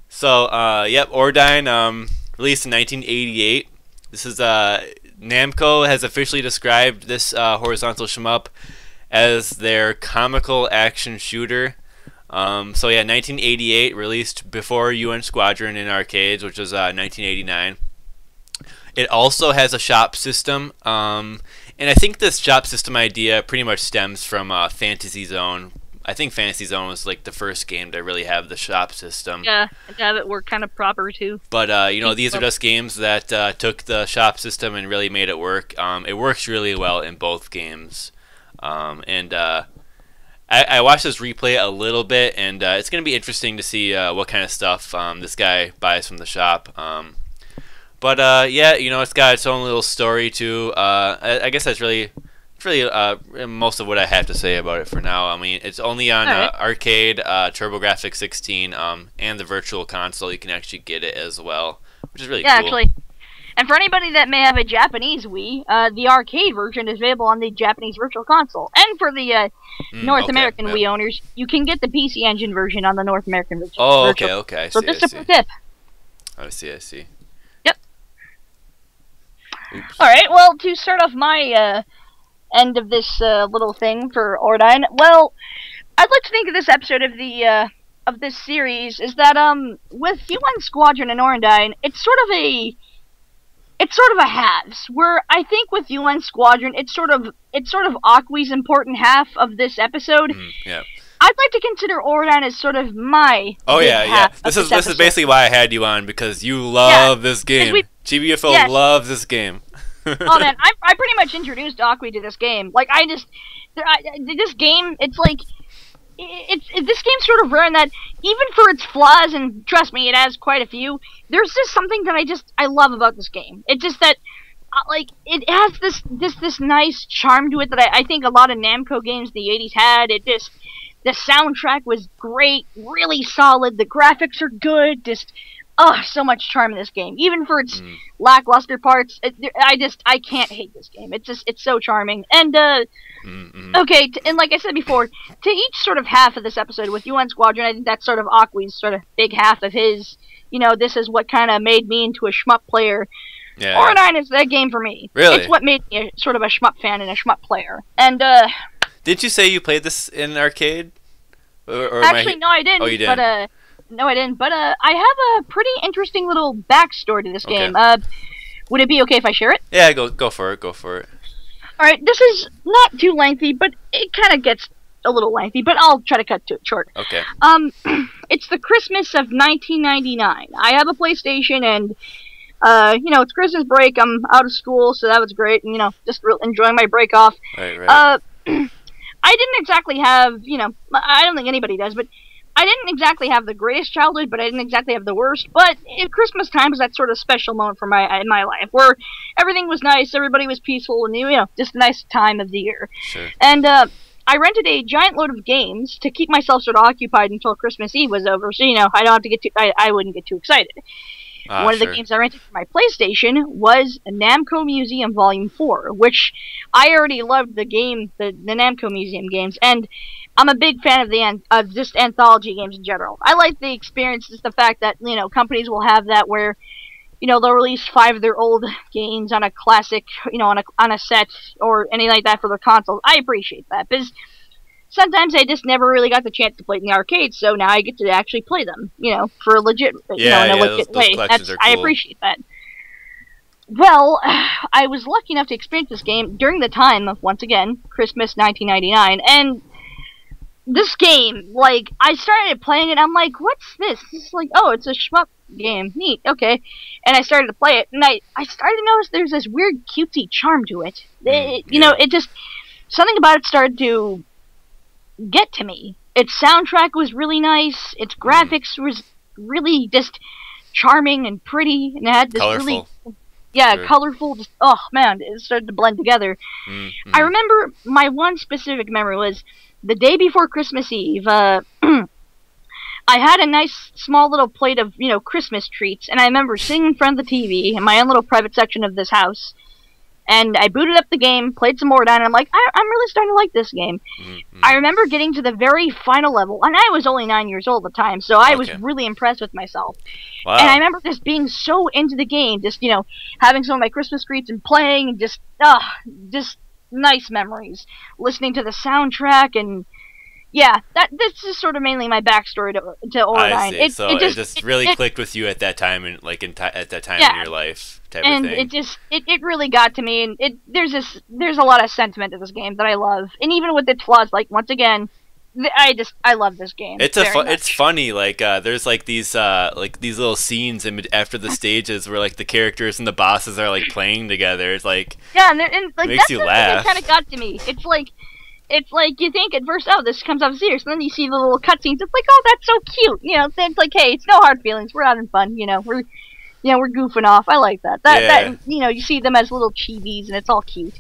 So, yep, Ordyne, released in 1988. This is Namco has officially described this horizontal shmup as their comical action shooter. So yeah, 1988, released before U.N Squadron in arcades, which was 1989. It also has a shop system, and I think this shop system idea pretty much stems from Fantasy Zone. I think Fantasy Zone was like the first game to really have the shop system. Yeah, and to have it work kind of proper too. But you know, these are just games that took the shop system and really made it work. It works really well in both games, and I watched this replay a little bit, and it's going to be interesting to see what kind of stuff this guy buys from the shop. But yeah, you know, it's got its own little story too. I guess that's really most of what I have to say about it for now. I mean, it's only on arcade, TurboGrafx 16, and the Virtual Console. You can actually get it as well, which is really cool. Yeah, actually. And for anybody that may have a Japanese Wii, the arcade version is available on the Japanese Virtual Console. And for the North American Wii owners, you can get the PC Engine version on the North American Virtual. Oh, okay. So just a pro tip. I see. Yep. Oops. All right. Well, to start off my end of this little thing for Ordyne, well, I'd like to think of this episode of the of this series is that with U.N Squadron and Ordyne, it's sort of a halves, where I think with U.N Squadron, it's sort of Aqui's important half of this episode. Yeah. I'd like to consider Ordyne as sort of my half. This is basically why I had you on, because you love this game. ChibiUFO loves this game. Oh man, I pretty much introduced Aqui to this game. Like this game, it's like this game's sort of rare in that even for its flaws, and trust me, it has quite a few, there's just something that I love about this game. It's just that like it has this nice charm to it that I think a lot of Namco games in the 80s had. The soundtrack was great, really solid. The graphics are good. Just so much charm in this game, even for its lackluster parts. I can't hate this game. It's so charming. And okay, and like I said before, to each sort of half of this episode with UN Squadron, I think that's sort of Aqua's sort of big half of his. This is what kind of made me into a shmup player. Yeah. Ordyne is that game for me. Really? It's what made me sort of a shmup fan and a shmup player. And did you say you played this in an arcade? Or actually, no, I didn't. Oh, you didn't. But no, I didn't. But I have a pretty interesting little backstory to this game. Would it be okay if I share it? Yeah, go for it. Go for it. All right, this is not too lengthy, but it kind of gets a little lengthy. But I'll try to cut to it short. Okay. It's the Christmas of 1999. I have a PlayStation, and it's Christmas break. I'm out of school, so that was great. And, just enjoying my break off. Right. I didn't exactly have, I don't think anybody does, but I didn't exactly have the greatest childhood, but I didn't exactly have the worst. But at Christmas time was that sort of special moment in my life where everything was nice, everybody was peaceful, and just a nice time of the year. Sure. And I rented a giant load of games to keep myself sort of occupied until Christmas Eve was over, so I don't have to get I wouldn't get too excited. One of the games I rented for my PlayStation was Namco Museum Volume 4, which I already loved the Namco Museum games, and I'm a big fan of just anthology games in general. I like the experience, just the fact that, companies will have that where, they'll release 5 of their old games on a classic, on a set or anything like that for their consoles. I appreciate that, because sometimes I just never really got the chance to play it in the arcade, so now I get to actually play them, for a legit, in a legit way. Collections are cool. I appreciate that. Well, I was lucky enough to experience this game during the time of, once again, Christmas 1999, and this game, I started playing it, I'm like, what's this? It's like, oh, it's a shmup game. Neat, okay. And I started to play it, and I started to notice there's this weird cutesy charm to it. It just, something about it started to get to me. Its soundtrack was really nice. Its graphics was really just charming and pretty, and it had this colorful. Colorful. Just, oh man, it started to blend together. I remember my one specific memory was the day before Christmas Eve. I had a nice small little plate of Christmas treats, and I remember sitting in front of the TV in my own little private section of this house. And I booted up the game, played some more down, and I'm like, I'm really starting to like this game. I remember getting to the very final level, and I was only 9 years old at the time, so I was really impressed with myself. Wow. And I remember just being so into the game, just, having some of my Christmas treats and playing, and just nice memories. Listening to the soundtrack, and yeah, this is sort of mainly my backstory to Ordyne. I see. It just really clicked with you at that time, and at that time in your life. And it really got to me, and there's a lot of sentiment to this game that I love, and even with its flaws, once again, I love this game. It's funny, there's these little scenes after the stages where the characters and the bosses are playing together. It's and makes you laugh. It kind of got to me. It's like you think at first, oh, this comes off serious, and then you see the little cutscenes. It's like, oh, that's so cute. It's like, hey, it's no hard feelings. We're having fun. We're goofing off. I like that. That you see them as little chibis, and it's all cute.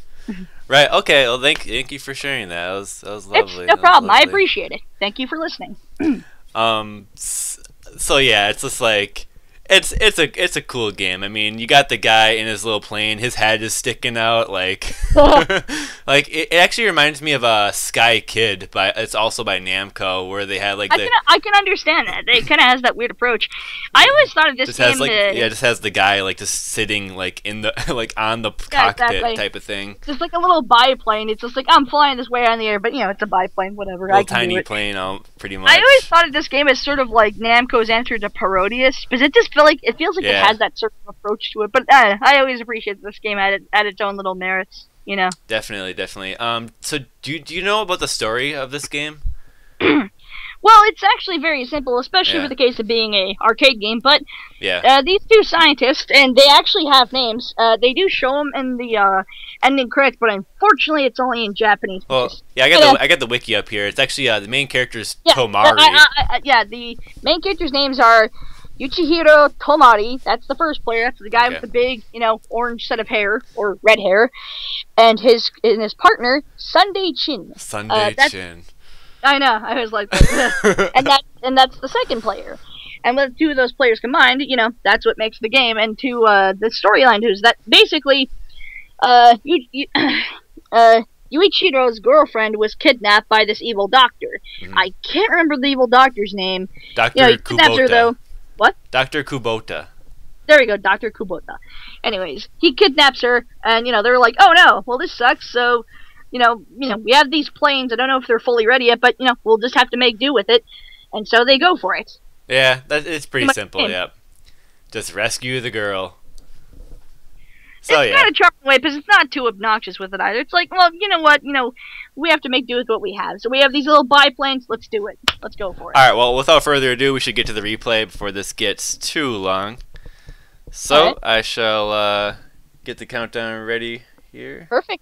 Right. Okay. Well, thank you for sharing that. That was lovely. It's no problem. I appreciate it. Thank you for listening. So yeah, it's just it's a cool game. I mean, you got the guy in his little plane. His head is sticking out. It actually reminds me of Sky Kid, it's also by Namco, where they had I can understand that. It kind of has that weird approach. I always thought of this game. It just has the guy just sitting in the on the cockpit type of thing. Just like a little biplane. It's just like I'm flying this way on the air, but it's a biplane, whatever. A little tiny plane, pretty much. I always thought of this game as sort of like Namco's answer to Parodius, because it just feels like it has that sort of approach to it. But I always appreciate this game at its own little merits. Definitely. So do you know about the story of this game? Well, it's actually very simple, especially with the case of being a arcade game. But these two scientists, and they actually have names. They do show them in the ending credits, but unfortunately, it's only in Japanese. Well, yeah, I got the wiki up here. It's actually the main character's Tomari. The main characters' names are Yuchihiro Tomari, that's the first player. That's the guy with the big, orange set of hair or red hair, and his partner Sunday Chin. Chin. I know. I was like, and that's the second player. And with two of those players combined, that's what makes the game. And to the storyline is that basically, Yuichiro's girlfriend was kidnapped by this evil doctor. Mm-hmm. I can't remember the evil doctor's name. Dr. He kidnaps her, though. What? Dr. Kubota. There we go, Dr. Kubota. Anyways, he kidnaps her, and, they're like, oh no, well this sucks, so, we have these planes, I don't know if they're fully ready yet, but, we'll just have to make do with it. And so they go for it. Yeah, it's pretty simple, yep. Just rescue the girl. So, it's not a charming way, because it's not too obnoxious with it either. It's like, well, you know what, we have to make do with what we have. So we have these little biplanes, let's do it. Let's go for it. Alright, well, without further ado, we should get to the replay before this gets too long. So, right. I shall get the countdown ready here. Perfect.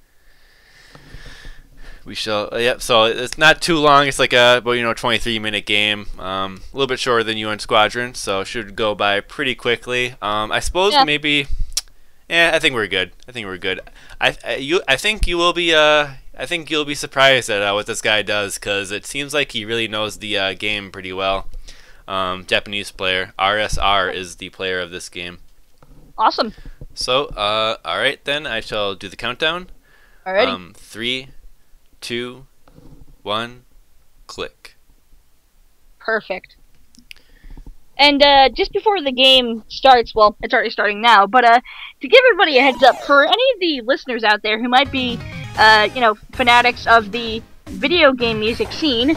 We shall, yep, so it's not too long. It's like a, 23-minute game. A little bit shorter than UN Squadron, so it should go by pretty quickly. I suppose maybe... Yeah, I think we're good. I think you will be. I think you'll be surprised at what this guy does, because it seems like he really knows the game pretty well. Japanese player. RSR is the player of this game. Awesome. So, all right then. I shall do the countdown. Alrighty. 3, 2, 1, click. Perfect. And just before the game starts, well, it's already starting now, but to give everybody a heads up, for any of the listeners out there who might be, fanatics of the video game music scene,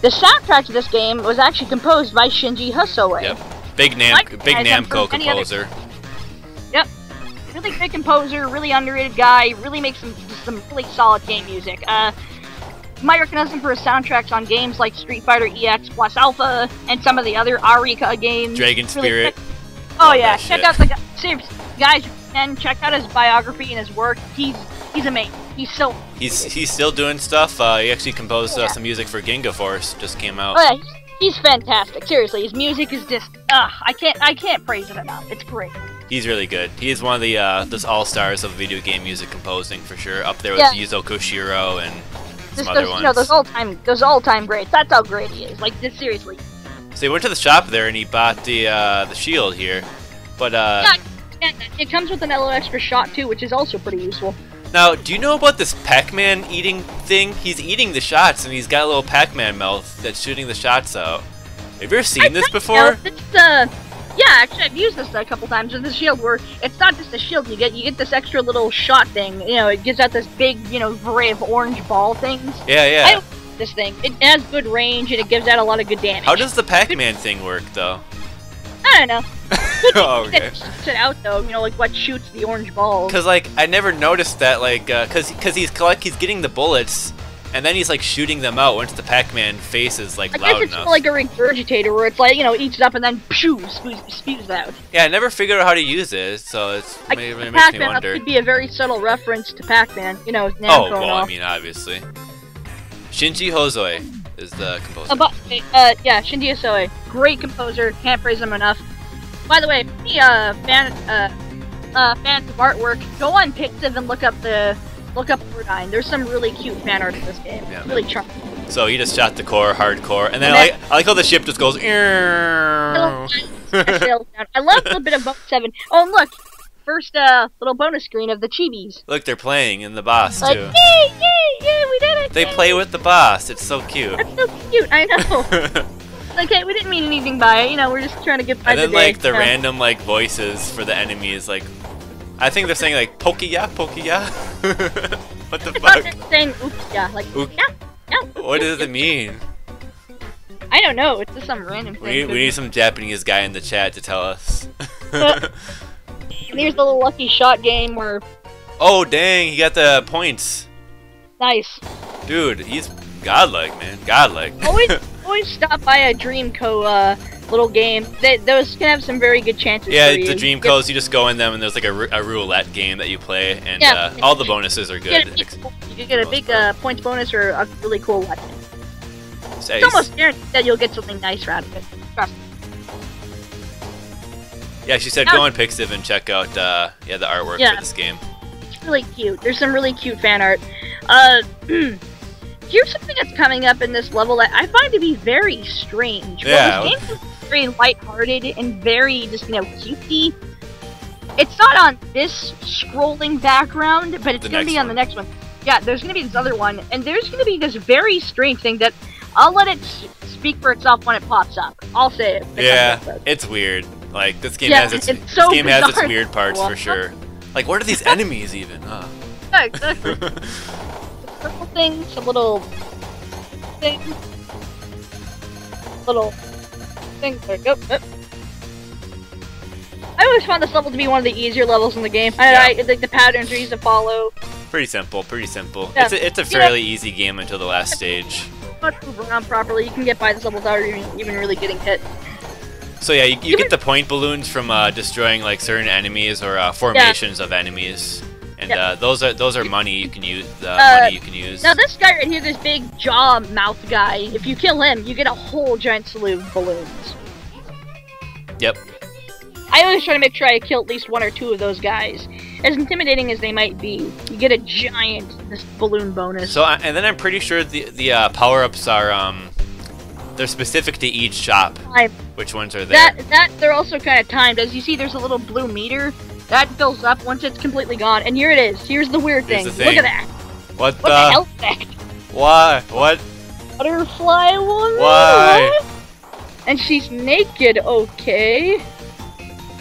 the soundtrack to this game was actually composed by Shinji Hosoe. Yep, big Namco composer. Yep, really big composer, really underrated guy, really makes some really solid game music. You might recognize him for his soundtracks on games like Street Fighter EX Plus Alpha and some of the other Arika games. Dragon Spirit. Oh yeah, check out the guys, and check out his biography and his work. He's amazing. He's still doing stuff. He actually composed some music for Ginga Force. Just came out. Oh yeah, he's fantastic. Seriously, his music is just I can't praise it enough. It's great. He's really good. He's one of the all-stars of video game music composing for sure. Up there with Yuzo Koshiro and some other ones. Those all-time greats. That's how great he is. Like, just seriously. So he went to the shop there and he bought the shield here, but it comes with an little extra shot too, which is also pretty useful. Now, do you know about this Pac-Man eating thing? He's eating the shots and he's got a little Pac-Man mouth that's shooting the shots out. Have you ever seen this before? Yeah, actually, I've used this a couple times with the shield, where it's not just a shield you get this extra little shot thing. It gives out this big, array of orange ball things. Yeah. I don't like this thing. It has good range, and it gives out a lot of good damage. How does the Pac-Man thing work, though? I don't know. Oh, okay. It shoots it out, though, like what shoots the orange balls. Because, I never noticed that, because he's getting the bullets, and then he's, shooting them out once the Pac-Man face is, loud enough. I guess it's like a regurgitator, where it's, eats it up and then, spews out. Yeah, I never figured out how to use it, so it makes me wonder. Could be a very subtle reference to Pac-Man, Namco. Oh, well, I mean, obviously. Shinji Hosoe is the composer. Yeah, Shinji Hosoe. Great composer, can't praise him enough. By the way, fans of artwork, go on Pixiv and look up Ordyne. There's some really cute fan art in this game. Yeah, really charming. So he just shot the core, hardcore, and then I like how the ship just goes. I love a little bit of Boat 7. Oh, and look, first little bonus screen of the Chibis. Look, they're playing in the boss too. Yay, we did it! They play with the boss. It's so cute. That's so cute. I know. Okay, we didn't mean anything by it. We're just trying to get by the day. And then the random voices for the enemies, I think they're saying Pokiya, Pokiya. What the fuck? They're saying Ukiya, yeah. What does it mean? I don't know. It's just some random thing. We need some Japanese guy in the chat to tell us. Here's the little lucky shot game where. Oh dang! He got the points. Nice. Dude, he's godlike, man. Godlike. Always stop by a Dreamco little game. Those can have some very good chances. Yeah, for you. The Dreamcos, you just go in them and there's a roulette game that you play, and all the bonuses are good. You get a big points bonus or a really cool weapon. It's almost guaranteed that you'll get something nice out of it. Trust me. Yeah, she said go on Pixiv and check out the artwork for this game. It's really cute. There's some really cute fan art. Here's something that's coming up in this level that I find to be very strange. Yeah. Well, this game is very lighthearted and very just, cutesy. It's not on this scrolling background, but it's going to be on the next one. Yeah, there's going to be this other one, and there's going to be this very strange thing that I'll let it speak for itself when it pops up. I'll say it. Yeah, it's weird. Like, this game has its weird parts for sure. Like, what are these enemies even? Oh. Yeah, exactly. Purple things, some little things. Little things. There we go. I always found this level to be one of the easier levels in the game. I like the patterns are easy to follow. Pretty simple, pretty simple. Yeah. It's a fairly easy game until the last stage. Move around properly, you can get by this level without even really getting hit. So yeah, you get the point balloons from destroying like certain enemies or formations of enemies. And those are money you can use. Money you can use. Now this guy right here, this big jaw mouth guy, if you kill him, you get a whole giant slew of balloons. Yep. I always try to make sure I kill at least one or two of those guys. As intimidating as they might be, you get a giant balloon bonus. So and then I'm pretty sure the power-ups are they're specific to each shop. Which ones are there? That they're also kind of timed. As you see, there's a little blue meter. That fills up once it's completely gone. And here it is. Here's the weird thing. Look at that. What the hell is that? Why? What? Butterfly woman? Why? What? And she's naked, okay.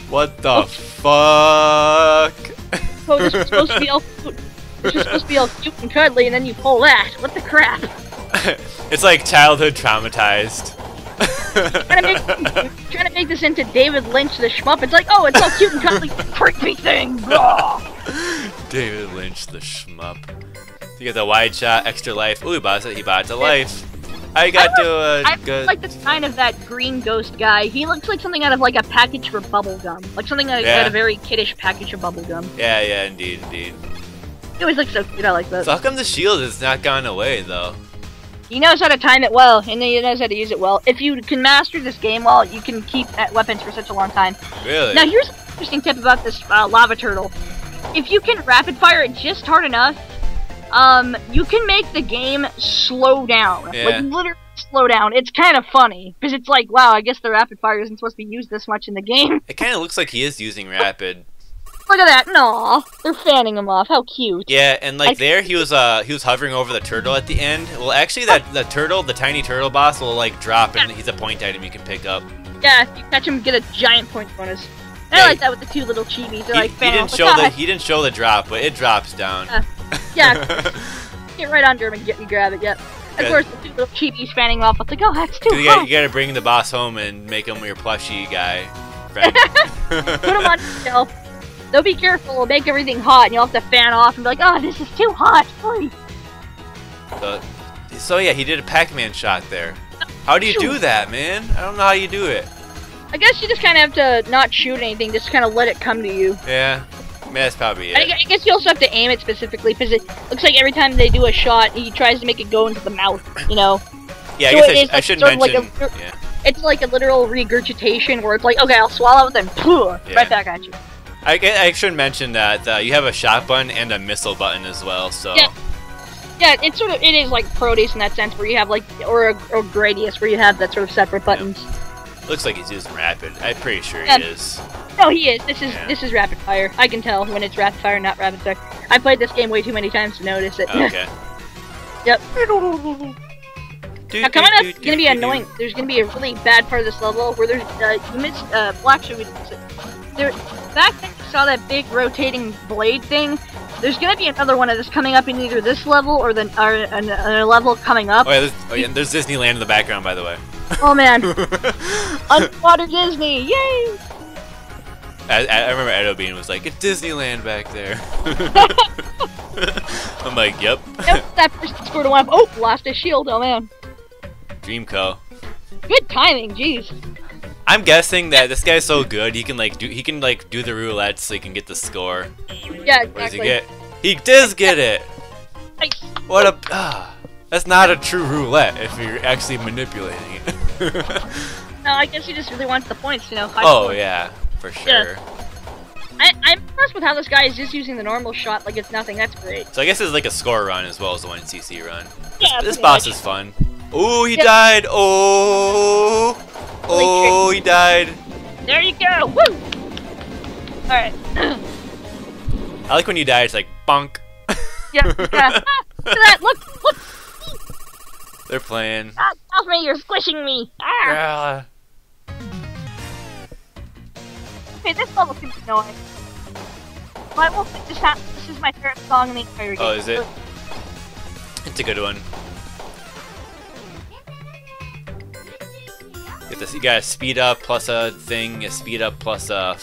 What the fuck? Oh, this is supposed to be all cute. This is supposed to be all cute and cuddly, and then you pull that. What the crap? It's like childhood traumatized. Trying to make this into David Lynch the shmup. It's like, oh, it's all cute and cuddly, creepy thing. David Lynch the shmup. You get the wide shot, extra life. Ooh, he bought it to life. I like the design of that green ghost guy. He looks like something out of like a package for bubblegum. Like something out of a very kiddish package of bubblegum. Yeah, indeed. It always looks so cute, I like that. So how come the shield has not gone away, though? He knows how to time it well, and he knows how to use it well. If you can master this game well, you can keep weapons for such a long time. Really? Now here's an interesting tip about this lava turtle. If you can rapid fire it just hard enough, you can make the game slow down. Yeah. Like, literally slow down. It's kind of funny, because it's like, wow, I guess the rapid fire isn't supposed to be used this much in the game. It kind of looks like he is using rapid. Look at that. No, they're fanning him off. How cute. Yeah, and like he was hovering over the turtle at the end. Well, actually, the tiny turtle boss will like drop, and he's a point item you can pick up. Yeah, if you catch him, get a giant point bonus. And I like that with the two little chibis. They're like fanning off. He didn't show the drop, but it drops down. Yeah. Get right under him and you grab it. Yep. Of course, the two little chibis fanning off. It's like, oh, that's too hot. You gotta bring the boss home and make him your plushie guy friend. Put him on yourself. Though be careful, it'll make everything hot, and you'll have to fan off and be like, oh, this is too hot, please. So yeah, he did a Pac-Man shot there. How do you do that, man? I don't know how you do it. I guess you just kind of have to not shoot anything, just kind of let it come to you. Yeah, I mean, that's probably it. I guess you also have to aim it specifically, because it looks like every time they do a shot, he tries to make it go into the mouth, you know? Yeah, so I guess I should mention... It's like a literal regurgitation, where it's like, okay, I'll swallow it, then right back at you. I should mention that you have a shot button and a missile button as well, so... Yeah, it is like Proteus in that sense, where you have like, or Gradius, where you have that sort of separate buttons. Yep. Looks like he's using rapid. I'm pretty sure he is. No, he is. This is rapid fire. I can tell when it's rapid fire, not rapid fire. I played this game way too many times to notice it. Okay. Yep. Now coming up is gonna be annoying. There's gonna be a really bad part of this level where there's you missed Black Sugar. There, back then you saw that big rotating blade thing. There's gonna be another one of this coming up in either this level or a level coming up. Oh yeah, there's Disneyland in the background, by the way. Oh man, underwater Disney, yay! I remember Edo Bean was like, "It's Disneyland back there." I'm like, "Yep." Yep, that person scored a one. Oh, lost his shield. Oh man. Dreamco. Good timing, jeez. I'm guessing that this guy's so good he can do the roulette so he can get the score. Yeah, exactly. What does he get? He does get it. Nice. What a that's not a true roulette if you're actually manipulating it. No, I guess he just really wants the points, you know. Oh yeah. for sure. Yeah. I'm impressed with how this guy is just using the normal shot like it's nothing. That's great. So I guess it's like a score run as well as a 1cc run. Yeah, This boss is fun. Oh, he died! Oh! Oh, he died! There you go! Woo! Alright. I like when you die, it's like, bonk. Yeah. Look at that! Look! They're playing. Off me! You're squishing me! Ah! Okay, this level can be annoying. But I will think this is my favorite song in the entire game. Oh, is it? It's a good one. Get this. You got a speed up plus a thing, a speed up plus a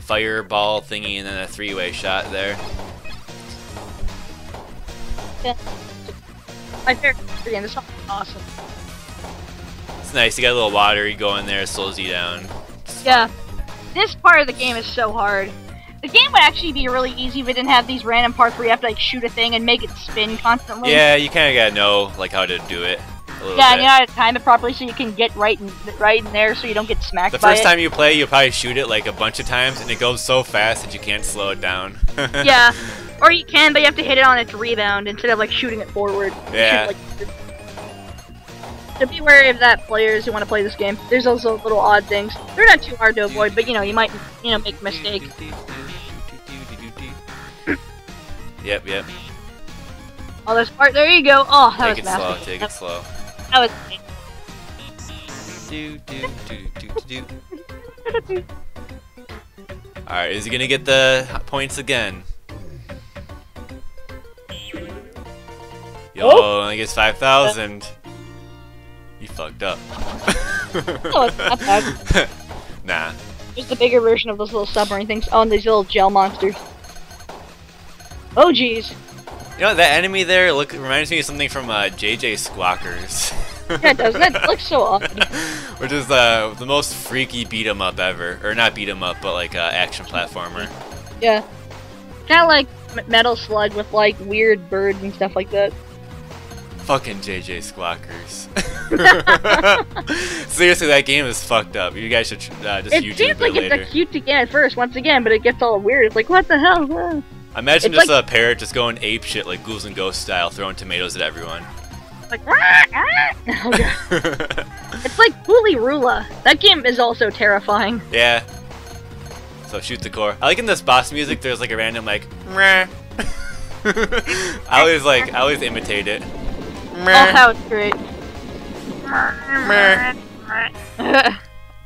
fireball thingy, and then a three-way shot there. Yeah. My favorite game. This song is awesome. It's nice. You got a little water. You go in there, it slows you down. Yeah. This part of the game is so hard. The game would actually be really easy if it didn't have these random parts where you have to like shoot a thing and make it spin constantly. Yeah, you kind of gotta know like how to do it. A little yeah, bit. and you know how to time it properly so you can get right in there so you don't get smacked The by it. first time you play, you'll probably shoot it like a bunch of times, and it goes so fast that you can't slow it down. Yeah, or you can, but you have to hit it on its rebound instead of like shooting it forward. Yeah. So be wary of that, players who want to play this game. There's also little odd things. They're not too hard to avoid, but you know, you might, make a mistake. Yep. Oh, this part, there you go. Oh, that Take was it slow. massive. Take it slow. That was Alright, is he gonna get the points again? Yo, only gets 5,000. You fucked up. Oh, it's not bad. Nah. Just the bigger version of those little submarine things. Oh, and these little gel monsters. Oh, jeez. You know, that enemy there reminds me of something from JJ Squawkers. Yeah, doesn't it? It looks so odd. Which is the most freaky beat 'em up ever. Or not beat 'em up, but like action platformer. Yeah. Kind of like Metal Slug with like weird birds and stuff like that. Fucking JJ Squawkers. Seriously, that game is fucked up. You guys should just It YouTube seems like it later. it's a cute to get at first, once again, but it gets all weird. It's like, what the hell? Imagine It's just like- a parrot just going ape shit like Ghouls and Ghosts style, throwing tomatoes at everyone. Like, oh god. It's like Huli Rula. That game is also terrifying. Yeah. So shoot the core. I like in this boss music. There's like a random like. Meh. I always imitate it. Oh, that was great. Meh. I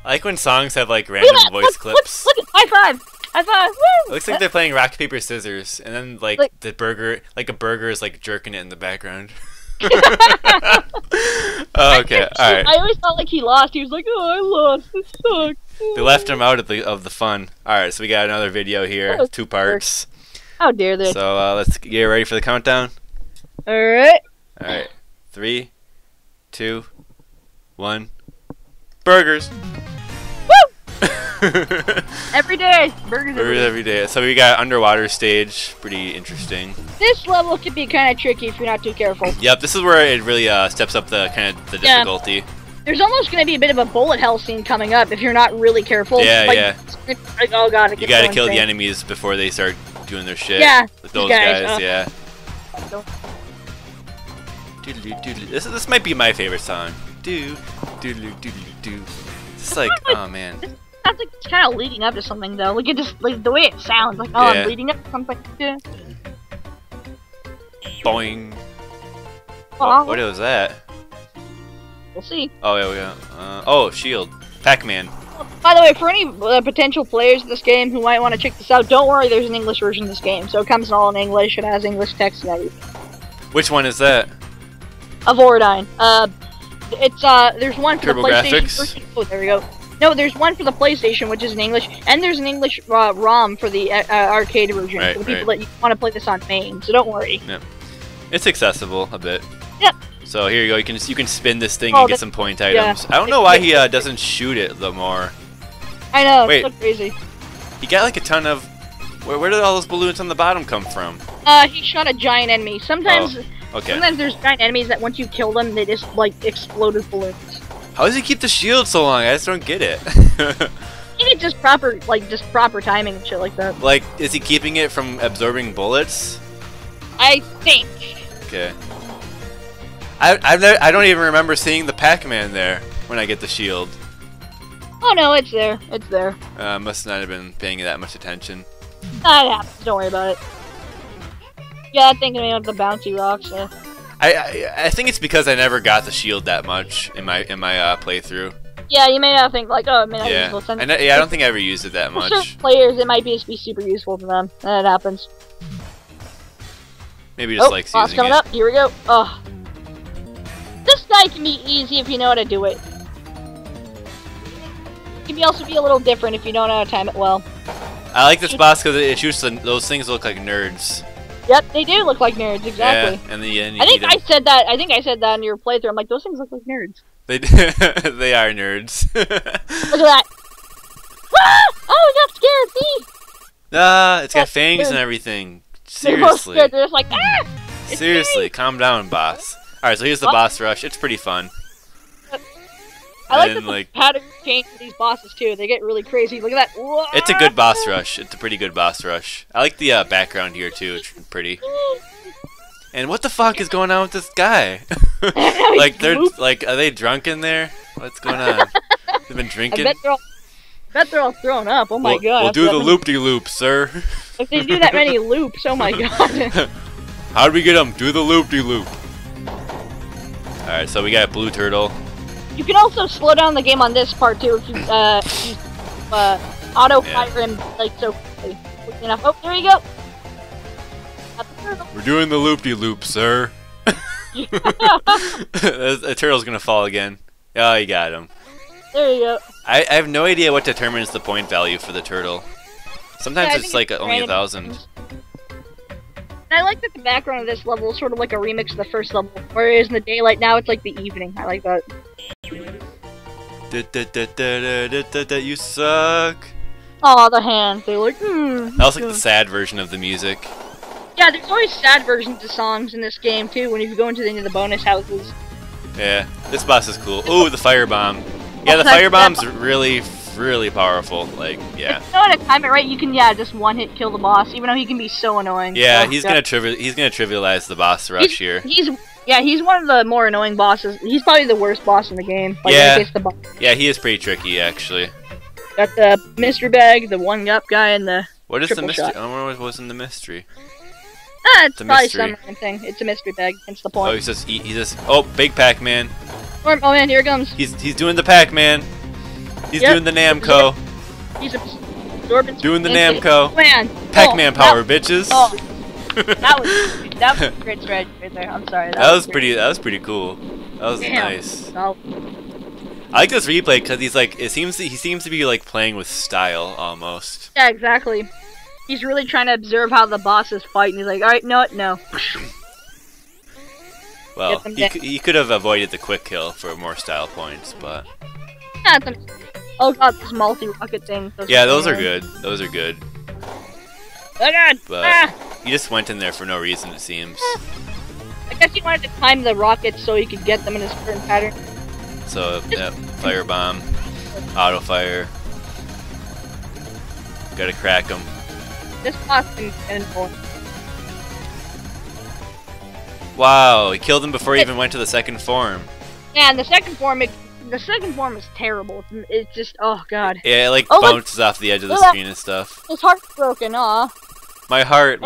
like when songs have like random voice clips. Look, high five! High five! Woo! It looks like they're playing rock paper scissors, and then like the burger, like a burger is like jerking it in the background. Oh, okay, all right. I always thought like he lost. He was like, "Oh, I lost. This sucks." They left him out of the fun. All right, so we got another video here, 2 parts. How dare they? So let's get ready for the countdown. All right. All right, 3, 2, 1. Burgers. Every day, burgers Every day. So we got underwater stage, pretty interesting. This level can be kind of tricky if you're not too careful. Yep, this is where it really steps up the the difficulty. There's almost going to be a bit of a bullet hell scene coming up if you're not really careful. Yeah, like, yeah. Like, oh god, it You gets gotta so kill the insane. enemies before they start doing their shit. Yeah, With those these guys, guys, yeah. Doodaloo, doodaloo. This might be my favorite song. Doodaloo, doodaloo, doo. It's like, oh man. Sounds like it's kind of leading up to something though. Like it just like the way it sounds. Like oh, Yeah. I'm leading up to something. Yeah. Boing. Oh, What was that? We'll see. Oh yeah. Oh, shield. Pac-Man. By the way, for any potential players of this game who might want to check this out, don't worry. There's an English version of this game, so it comes all in English. It has English text and everything. Which one is that? Of Ordyne. It's there's one for the PlayStation TurboGrafx? version. Oh, there we go. No, there's one for the PlayStation, which is in English, and there's an English ROM for the arcade version Right, for the people that want to play this on main. So don't worry. Yep. It's accessible a bit. Yep. So here you go. You can spin this thing Oh, and get that's- some point yeah. items. I don't know why he doesn't shoot it the more. I know. Wait. It's so crazy. He got like a ton of. Where did all those balloons on the bottom come from? He shot a giant enemy. Sometimes, Okay. sometimes there's giant enemies that once you kill them, they just like explode as balloons. How does he keep the shield so long? I just don't get it. You it's just proper, like, just proper timing and shit like that. Like, is he keeping it from absorbing bullets? I think. Okay. I don't even remember seeing the Pac-Man there when I get the shield. Oh no, it's there. It's there. Must not have been paying that much attention. That happens. Don't worry about it. Yeah, that thing can make the bouncy rocks. I think it's because I never got the shield that much in my playthrough. Yeah, you may not think like, oh, it may not be useful. I don't think I ever used it that much. For certain players, it might be super useful to them, and it happens. Maybe just likes boss using coming it. up. Here we go. Oh, this guy can be easy if you know how to do it. It can also be a little different if you don't know how to time it well. I like this boss because it shoots those things look like nerds. Yep, they do look like nerds, exactly. Yeah, and the end. I think I said that in your playthrough. I'm like, those things look like nerds. They are nerds. Look at that. Ah! Oh, I got scared. See? Ah, it's got fangs and everything. They're both Seriously. scared. They're just like, ah! It's Seriously, scary. calm down, boss. Alright, so here's the boss rush. It's pretty fun. I like And, that the like, pattern change for these bosses too. They get really crazy. Look at that. Whoa! it's a good boss rush. It's a pretty good boss rush. I like the background here too. It's pretty. And what the fuck is going on with this guy? Like are they drunk in there? What's going on? They've been drinking. I bet they're all thrown up. Oh my god. We'll do the loop-de-loop, sir. If they do that many loops, oh my god. How'd we get them? Do the loop-de-loop. Alright, so we got a blue turtle. You can also slow down the game on this part too if you auto fire him like so quickly. Quickly enough. Oh, there you go. We're doing the loop-de-loop, sir. The turtle's gonna fall again. Oh, you got him. There you go. I have no idea what determines the point value for the turtle. Sometimes Yeah, it's like only 1,000. And I like that the background of this level is sort of like a remix of the first level, whereas in the daylight now it's like the evening. I like that. You suck. Aw, the hands. They're like, That was like the sad version of the music. Yeah, there's always sad versions of songs in this game too, when you go into any of the bonus houses. Yeah, this boss is cool. Ooh, the firebomb. Yeah, the firebomb's really, really powerful. Like, yeah. If you know how to time it right, you can just one hit kill the boss, even though he can be so annoying. Yeah, Oh, he's God. gonna trivialize the boss rush here. He's one of the more annoying bosses. He's probably the worst boss in the game. Like, Yeah. the boss. Yeah, he is pretty tricky actually. Got the mystery bag, the one-up guy, and the What is the triple mystery? shot. I don't know what was in the mystery. It's a probably mystery. some random thing. It's a mystery bag. That's the Oh, point. he's just. Oh, big Pac-Man. Oh man, here it comes. He's doing the Pac-Man. He's Yep. doing the Namco. He's absorbing. Doing the into- Namco. Man. Pac-Man Oh, power, bitches. Oh, that was a great strategy right there. I'm sorry. That was pretty cool. That was Damn. nice. Oh, I like this replay because he seems to be like playing with style almost. yeah, exactly. He's really trying to observe how the bosses fight, and he's like, all right, no. Well, Get them he could have avoided the quick kill for more style points, but Yeah, oh god, this multi-rocket thing. yeah, those are good. Those are good. Oh god! But he just went in there for no reason, it seems. I guess he wanted to time the rockets so he could get them in a certain pattern. So, yeah, firebomb, auto fire. Gotta crack him. This boss can get annoying. Wow, he killed him before he even went to the second form. Yeah, and the second form is terrible. It's just, oh god. Yeah, it like Oh, look. bounces off the edge of the Look. screen and stuff. His heart's broken, aw. My heart.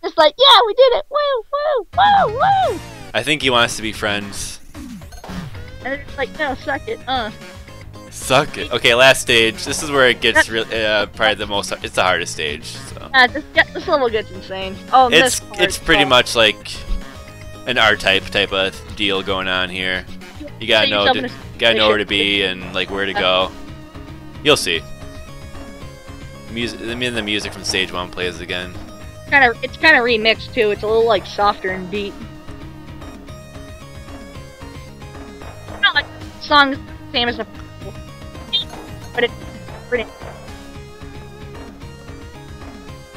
Just like, yeah, we did it! Woo, woo, woo, woo! I think he wants to be friends. And they're just like, no, suck it, Suck it. Okay, last stage. This is where it gets probably the most. It's the hardest stage. So. This level gets insane. Oh, and this part, It's pretty much like an R-type of deal going on here. You gotta know where to be and like where to go. You'll see. The music from stage 1 plays again. It's kind of remixed too. It's a little like softer and beat. Not like the song's the same as the, but it's pretty.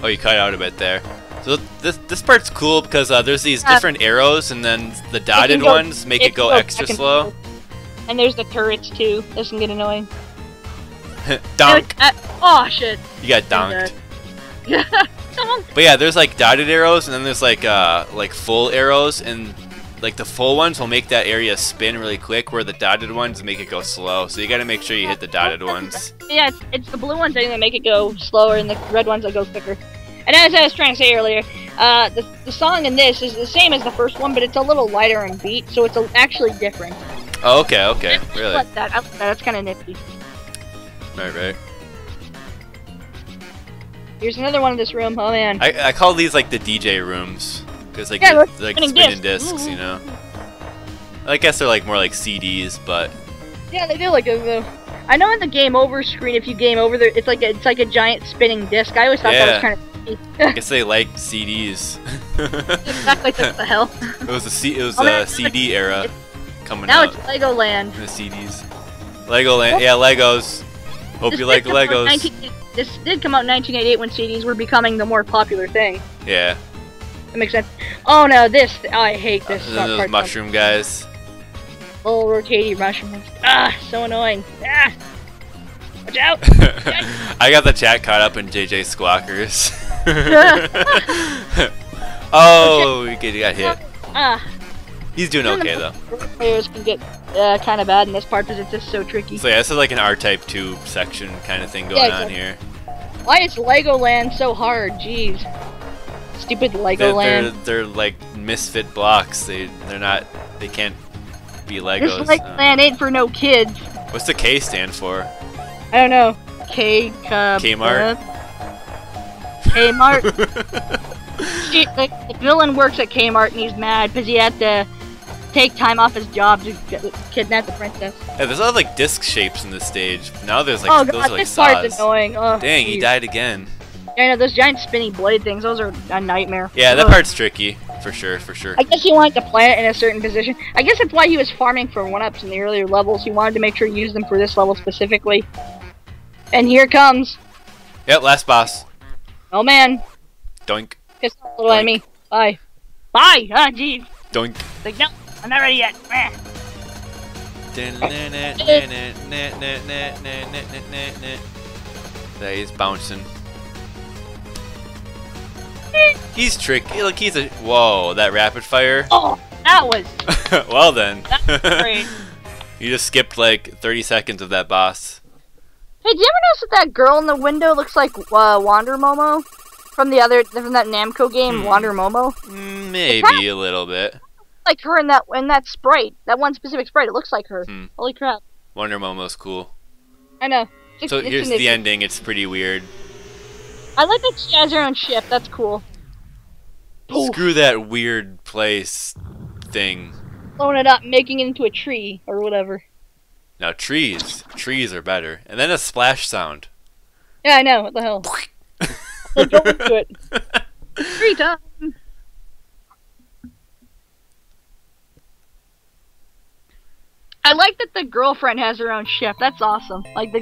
Oh, you cut out a bit there. So this part's cool because there's these different arrows, and then the dotted ones make it go extra slow. And there's the turrets too. This can get annoying. Dunk. Oh shit. You got donked. Dunk. But yeah, there's like dotted arrows, and then there's like full arrows, and like the full ones will make that area spin really quick, where the dotted ones make it go slow. So you got to make sure you hit the dotted ones. Yeah, it's the blue ones that make it go slower, and the red ones that go quicker. And as I was trying to say earlier, the song in this is the same as the first one, but it's a little lighter in beat, so it's actually different. Oh, okay, really. I like that. That's kind of nifty. Right. Here's another one in this room. Oh man. I call these like the DJ rooms, because like Yeah, they're like like spinning spinning discs, you know. I guess they're like more like CDs, but yeah, they do like a. I know in the game over screen, if you game over there, it's like a giant spinning disc. I always thought that was kind of. I guess they like CDs. Exactly, what the hell. It was a CD era coming now out. Now it's Legoland. The CDs. Legoland, yeah, Legos. Hope you like Legos. This did come out in 1988 when CDs were becoming the more popular thing. Yeah. That makes sense. Oh no, this I hate this. And then those mushroom guys. Little rotating mushrooms. Ah, so annoying. Ah. Watch out! I got the chat caught up in JJ Squawkers. Oh, he got hit. He's doing okay though. Players can get kind of bad in this part because it's just so tricky. So yeah, this is like an R-Type 2 section kind of thing going on here. Why is Legoland so hard? Jeez. Stupid Legoland. They're like misfit blocks. They can't be Legos. This Legoland ain't for no kids. What's the K stand for? I don't know. Kmart. Kmart. The villain works at Kmart and he's mad because he had to take time off his job to kidnap the princess. Yeah, there's a lot of like disc shapes in this stage. Now there's like those are like this saws. part's annoying. Oh, dang, geez. he died again. Yeah, no, those giant spinning blade things, those are a nightmare. Yeah, that part's tricky, for sure. I guess he wanted to plant it in a certain position. I guess that's why he was farming for 1-ups in the earlier levels. He wanted to make sure he used them for this level specifically. And here it comes. Yep, last boss. Oh man. Doink. Piss off, little enemy. Bye. Bye! Ah, jeez. Doink. Like, no, I'm not ready yet. He's bouncing. He's tricky. Look, he's a. Whoa, that rapid fire. Oh, that was. Well then. That's great. You just skipped like 30 seconds of that boss. Hey, do you ever notice that girl in the window looks like Wander Momo from that Namco game, Wander Momo? Maybe a little bit. Like her in that sprite, that one specific sprite. It looks like her. Holy crap! Wander Momo's cool. I know. So here's the ending. It's pretty weird. I like that she has her own ship. That's cool. Screw that weird place thing. Blowing it up, making it into a tree or whatever. Now trees are better. And then a splash sound. Yeah, I know. What the hell? Let's go into it. 3 times. I like that the girlfriend has her own ship. That's awesome. Like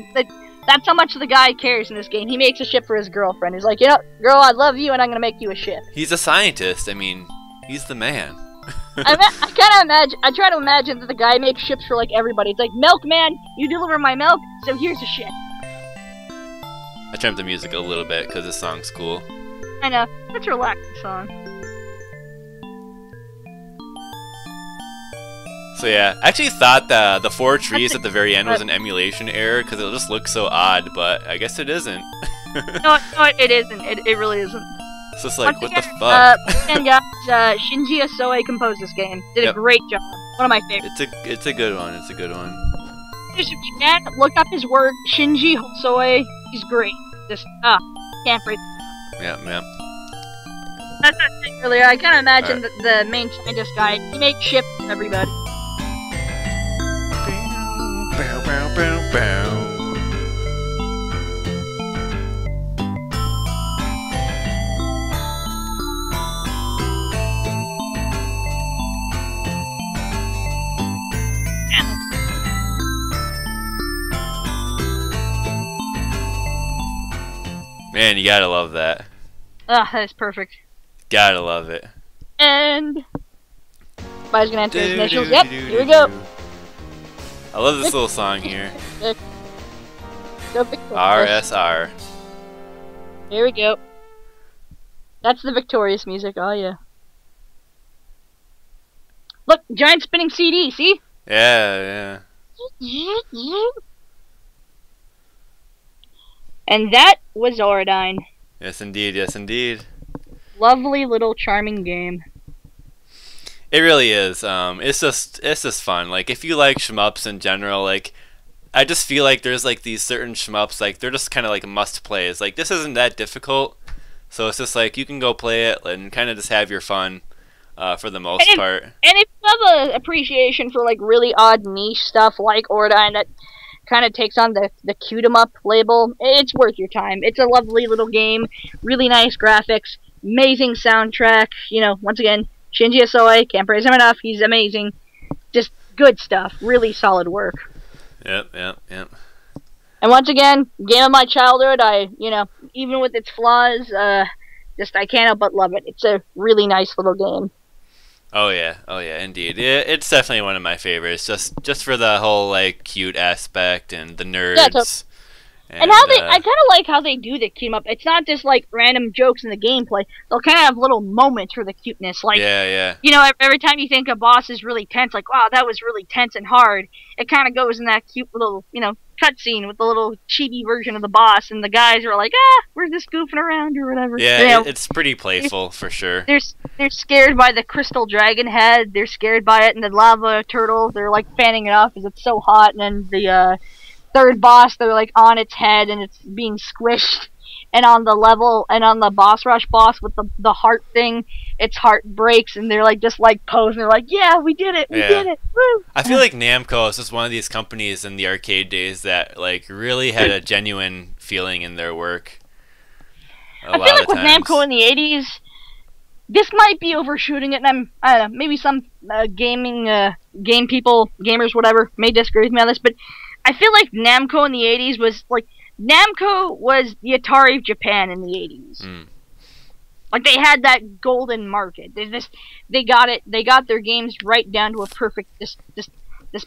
that's how much the guy cares in this game. He makes a ship for his girlfriend. He's like, you know, girl, I love you, and I'm gonna make you a ship. He's a scientist. I mean, he's the man. I try to imagine that the guy makes ships for like everybody. It's like, milkman, you deliver my milk, so here's a ship. I turned up the music a little bit because this song's cool. I know. It's a relaxing song. So yeah, I actually thought the 4 trees at the very end was an emulation error because it just looks so odd, but I guess it isn't. no, it isn't. It really isn't. It's just like, what the fuck? And guys, Shinji Asoe composed this game. Did a great job. One of my favorites. It's a good one. It's a good one. If you can, look up his work. Shinji Asoe. He's great. Just can't break. Yeah. That's what I said earlier. I kind of imagine the main scientist guy. He makes ships for everybody. Man, you gotta love that. That is perfect. Gotta love it. And Spy's gonna enter his initials. Yep, here we go. I love this little song here. So victorious. RSR. There we go. That's the victorious music. Oh yeah. Look, giant spinning CD. See? Yeah, And that was Ordyne. Yes, indeed. Yes, indeed. Lovely little charming game. It really is. It's just fun. Like, if you like shmups in general, like, I just feel like there's like these certain shmups, like they're just kind of like must plays. Like, this isn't that difficult, so it's just like you can go play it and kind of just have your fun, for the most part. And if you have an appreciation for like really odd niche stuff like Ordyne that kind of takes on the cute 'em up label, it's worth your time. It's a lovely little game, really nice graphics, amazing soundtrack. You know, once again, Shinji Asoe, can't praise him enough. He's amazing. Just good stuff. Really solid work. Yep. And once again, game of my childhood. Even with its flaws, I can't help but love it. It's a really nice little game. Oh yeah, indeed. It's definitely one of my favorites. Just for the whole like cute aspect and the nerds. Yeah, and how I kind of like how they do the cute 'em up. It's not just like random jokes in the gameplay. They'll kind of have little moments for the cuteness. Like, yeah. You know, every time you think a boss is really tense, like, wow, that was really tense and hard, it kind of goes in that cute little, cutscene with the little chibi version of the boss, and the guys are like, we're just goofing around or whatever. Yeah, it's pretty playful for sure. They're scared by the crystal dragon head. They're scared by it, and the lava turtle. They're like fanning it off because it's so hot, and then the third boss, they're like on its head and it's being squished, and on the boss rush boss with the heart thing, its heart breaks and they're like just like posing. They're like, yeah, we did it, we did it, woo! I feel like Namco is just one of these companies in the arcade days that like really had a genuine feeling in their work. I feel like with Namco in the 80s, this might be overshooting it, and I don't know, maybe some game people, gamers, whatever, may disagree with me on this, but I feel like Namco in the 80s was like, Namco was the Atari of Japan in the 80s. Like, they had that golden market. They got it. They got their games right down to a perfect, this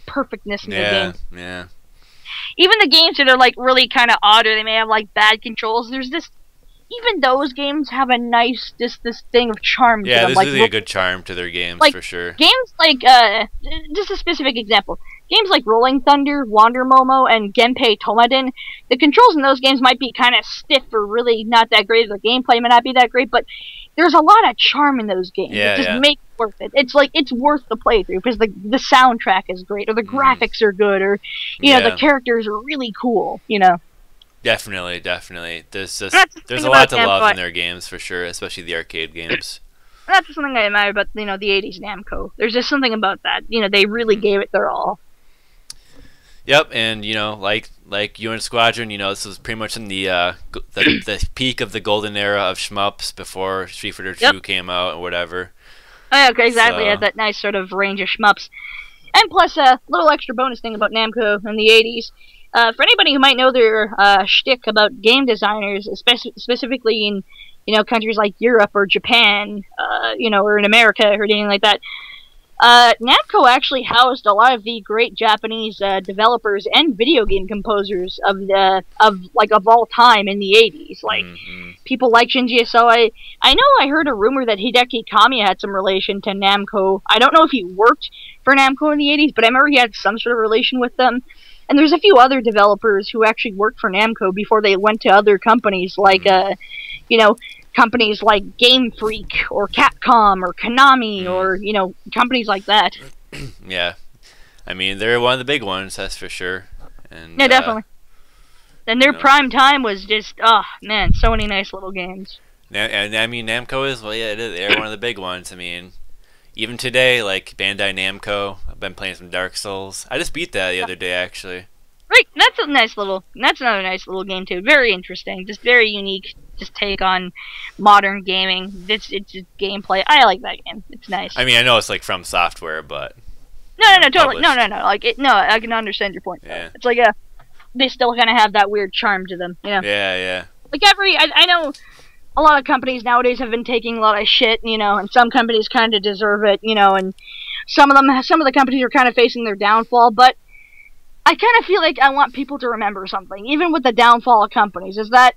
perfectness in their games. Yeah. Even the games that are like really kind of odd, or they may have like bad controls. There's this. Even those games have a nice this thing of charm to them. Yeah, there's like, really a good charm to their games, like, for sure. Games like just a specific example. Games like Rolling Thunder, Wander Momo, and Genpei Tomaden, the controls in those games might be kind of stiff or really not that great. The gameplay might not be that great, but there's a lot of charm in those games. Yeah, it just makes it worth it. It's like, it's worth the playthrough because the soundtrack is great, or the graphics are good, or the characters are really cool. Definitely. There's a lot to love in their games, for sure, especially the arcade games. That's something I admire about the 80s Namco. There's just something about that. They really gave it their all. Yep, and like U.N Squadron, this was pretty much in the peak of the golden era of shmups before Street Fighter 2 came out or whatever. Oh, yeah, exactly. It had that nice sort of range of shmups. And plus, a little extra bonus thing about Namco in the 80s. For anybody who might know their shtick about game designers, specifically in countries like Europe or Japan, or in America or anything like that, Namco actually housed a lot of the great Japanese developers and video game composers of all time in the 80s. Like people like Shinji Asoe. I know I heard a rumor that Hideki Kamiya had some relation to Namco. I don't know if he worked for Namco in the 80s, but I remember he had some sort of relation with them. And there's a few other developers who actually worked for Namco before they went to other companies, like, companies like Game Freak or Capcom or Konami or, companies like that. Yeah. I mean, they're one of the big ones, that's for sure. And, yeah, definitely. And their prime time was just, oh, man, so many nice little games. And I mean, Namco is, they're one of the big ones. I mean, even today, like Bandai Namco, I've been playing some Dark Souls. I just beat that the other day, actually. Right, that's another nice little game too. Very interesting, just very unique, just take on modern gaming. It's just gameplay. I like that game. It's nice. I mean, I know it's like from software, but no, totally, no. Like I can understand your point. Yeah. It's like they still kind of have that weird charm to them, Yeah. Like I know. A lot of companies nowadays have been taking a lot of shit, and some companies kind of deserve it, and some of the companies are kind of facing their downfall, but I kind of feel like I want people to remember something, even with the downfall of companies, is that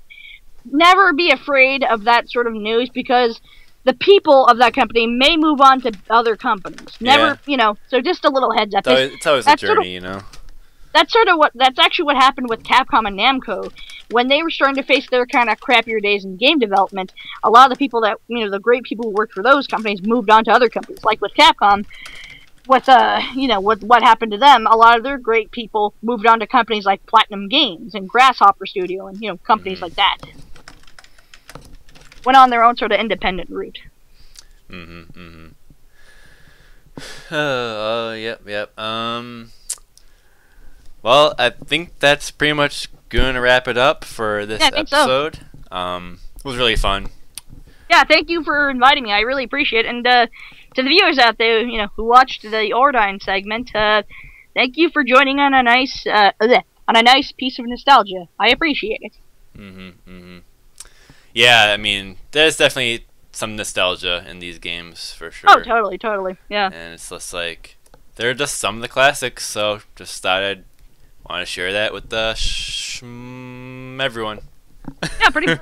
never be afraid of that sort of news, because the people of that company may move on to other companies. Never, so just a little heads up. It's always a journey, That's actually what happened with Capcom and Namco. When they were starting to face their kind of crappier days in game development, a lot of the people that, the great people who worked for those companies moved on to other companies. Like with Capcom, with what happened to them, a lot of their great people moved on to companies like Platinum Games and Grasshopper Studio and, companies like that. Went on their own sort of independent route. Yep. Well, I think that's pretty much going to wrap it up for this episode. So. It was really fun. Yeah, thank you for inviting me. I really appreciate it. And to the viewers out there, who watched the Ordyne segment, thank you for joining on a nice piece of nostalgia. I appreciate it. Yeah, I mean, there's definitely some nostalgia in these games for sure. Oh, totally. Yeah. And it's just like, they're just some of the classics, so just thought I'd want to share that with everyone. Yeah, pretty much.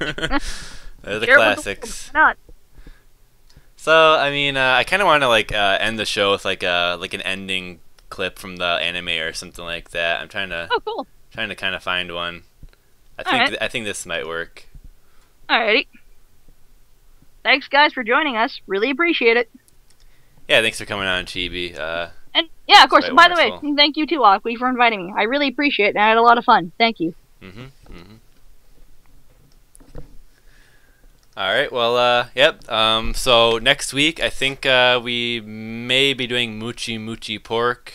They're the classics. Not. So, I mean, I kind of want to end the show with like an ending clip from the anime or something like that. I'm trying to. Oh, cool. Trying to kind of find one. I think this might work. Alrighty. Thanks, guys, for joining us. Really appreciate it. Yeah, thanks for coming on, Chibi. And yeah, of course. By the way, thank you too, Aqua, for inviting me. I really appreciate it, and I had a lot of fun. Thank you. All right. Well, yep. So next week, I think we may be doing Mochi Pork.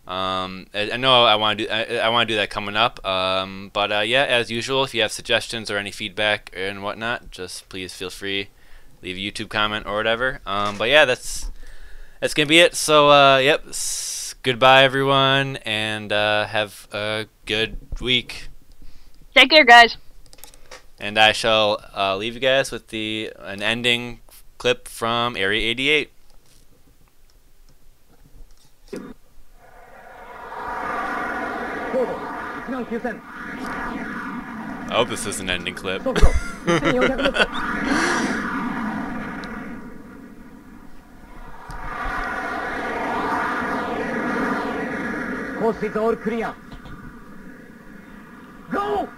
I know I want to do that coming up. But yeah, as usual, if you have suggestions or any feedback and whatnot, just please feel free, leave a YouTube comment or whatever. But yeah, that's gonna be it. So yep. Goodbye, everyone, and have a good week. Take care, guys. And I shall leave you guys with an ending clip from Area 88. I hope this is an ending clip. Course is all clear. Go!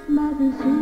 Mother's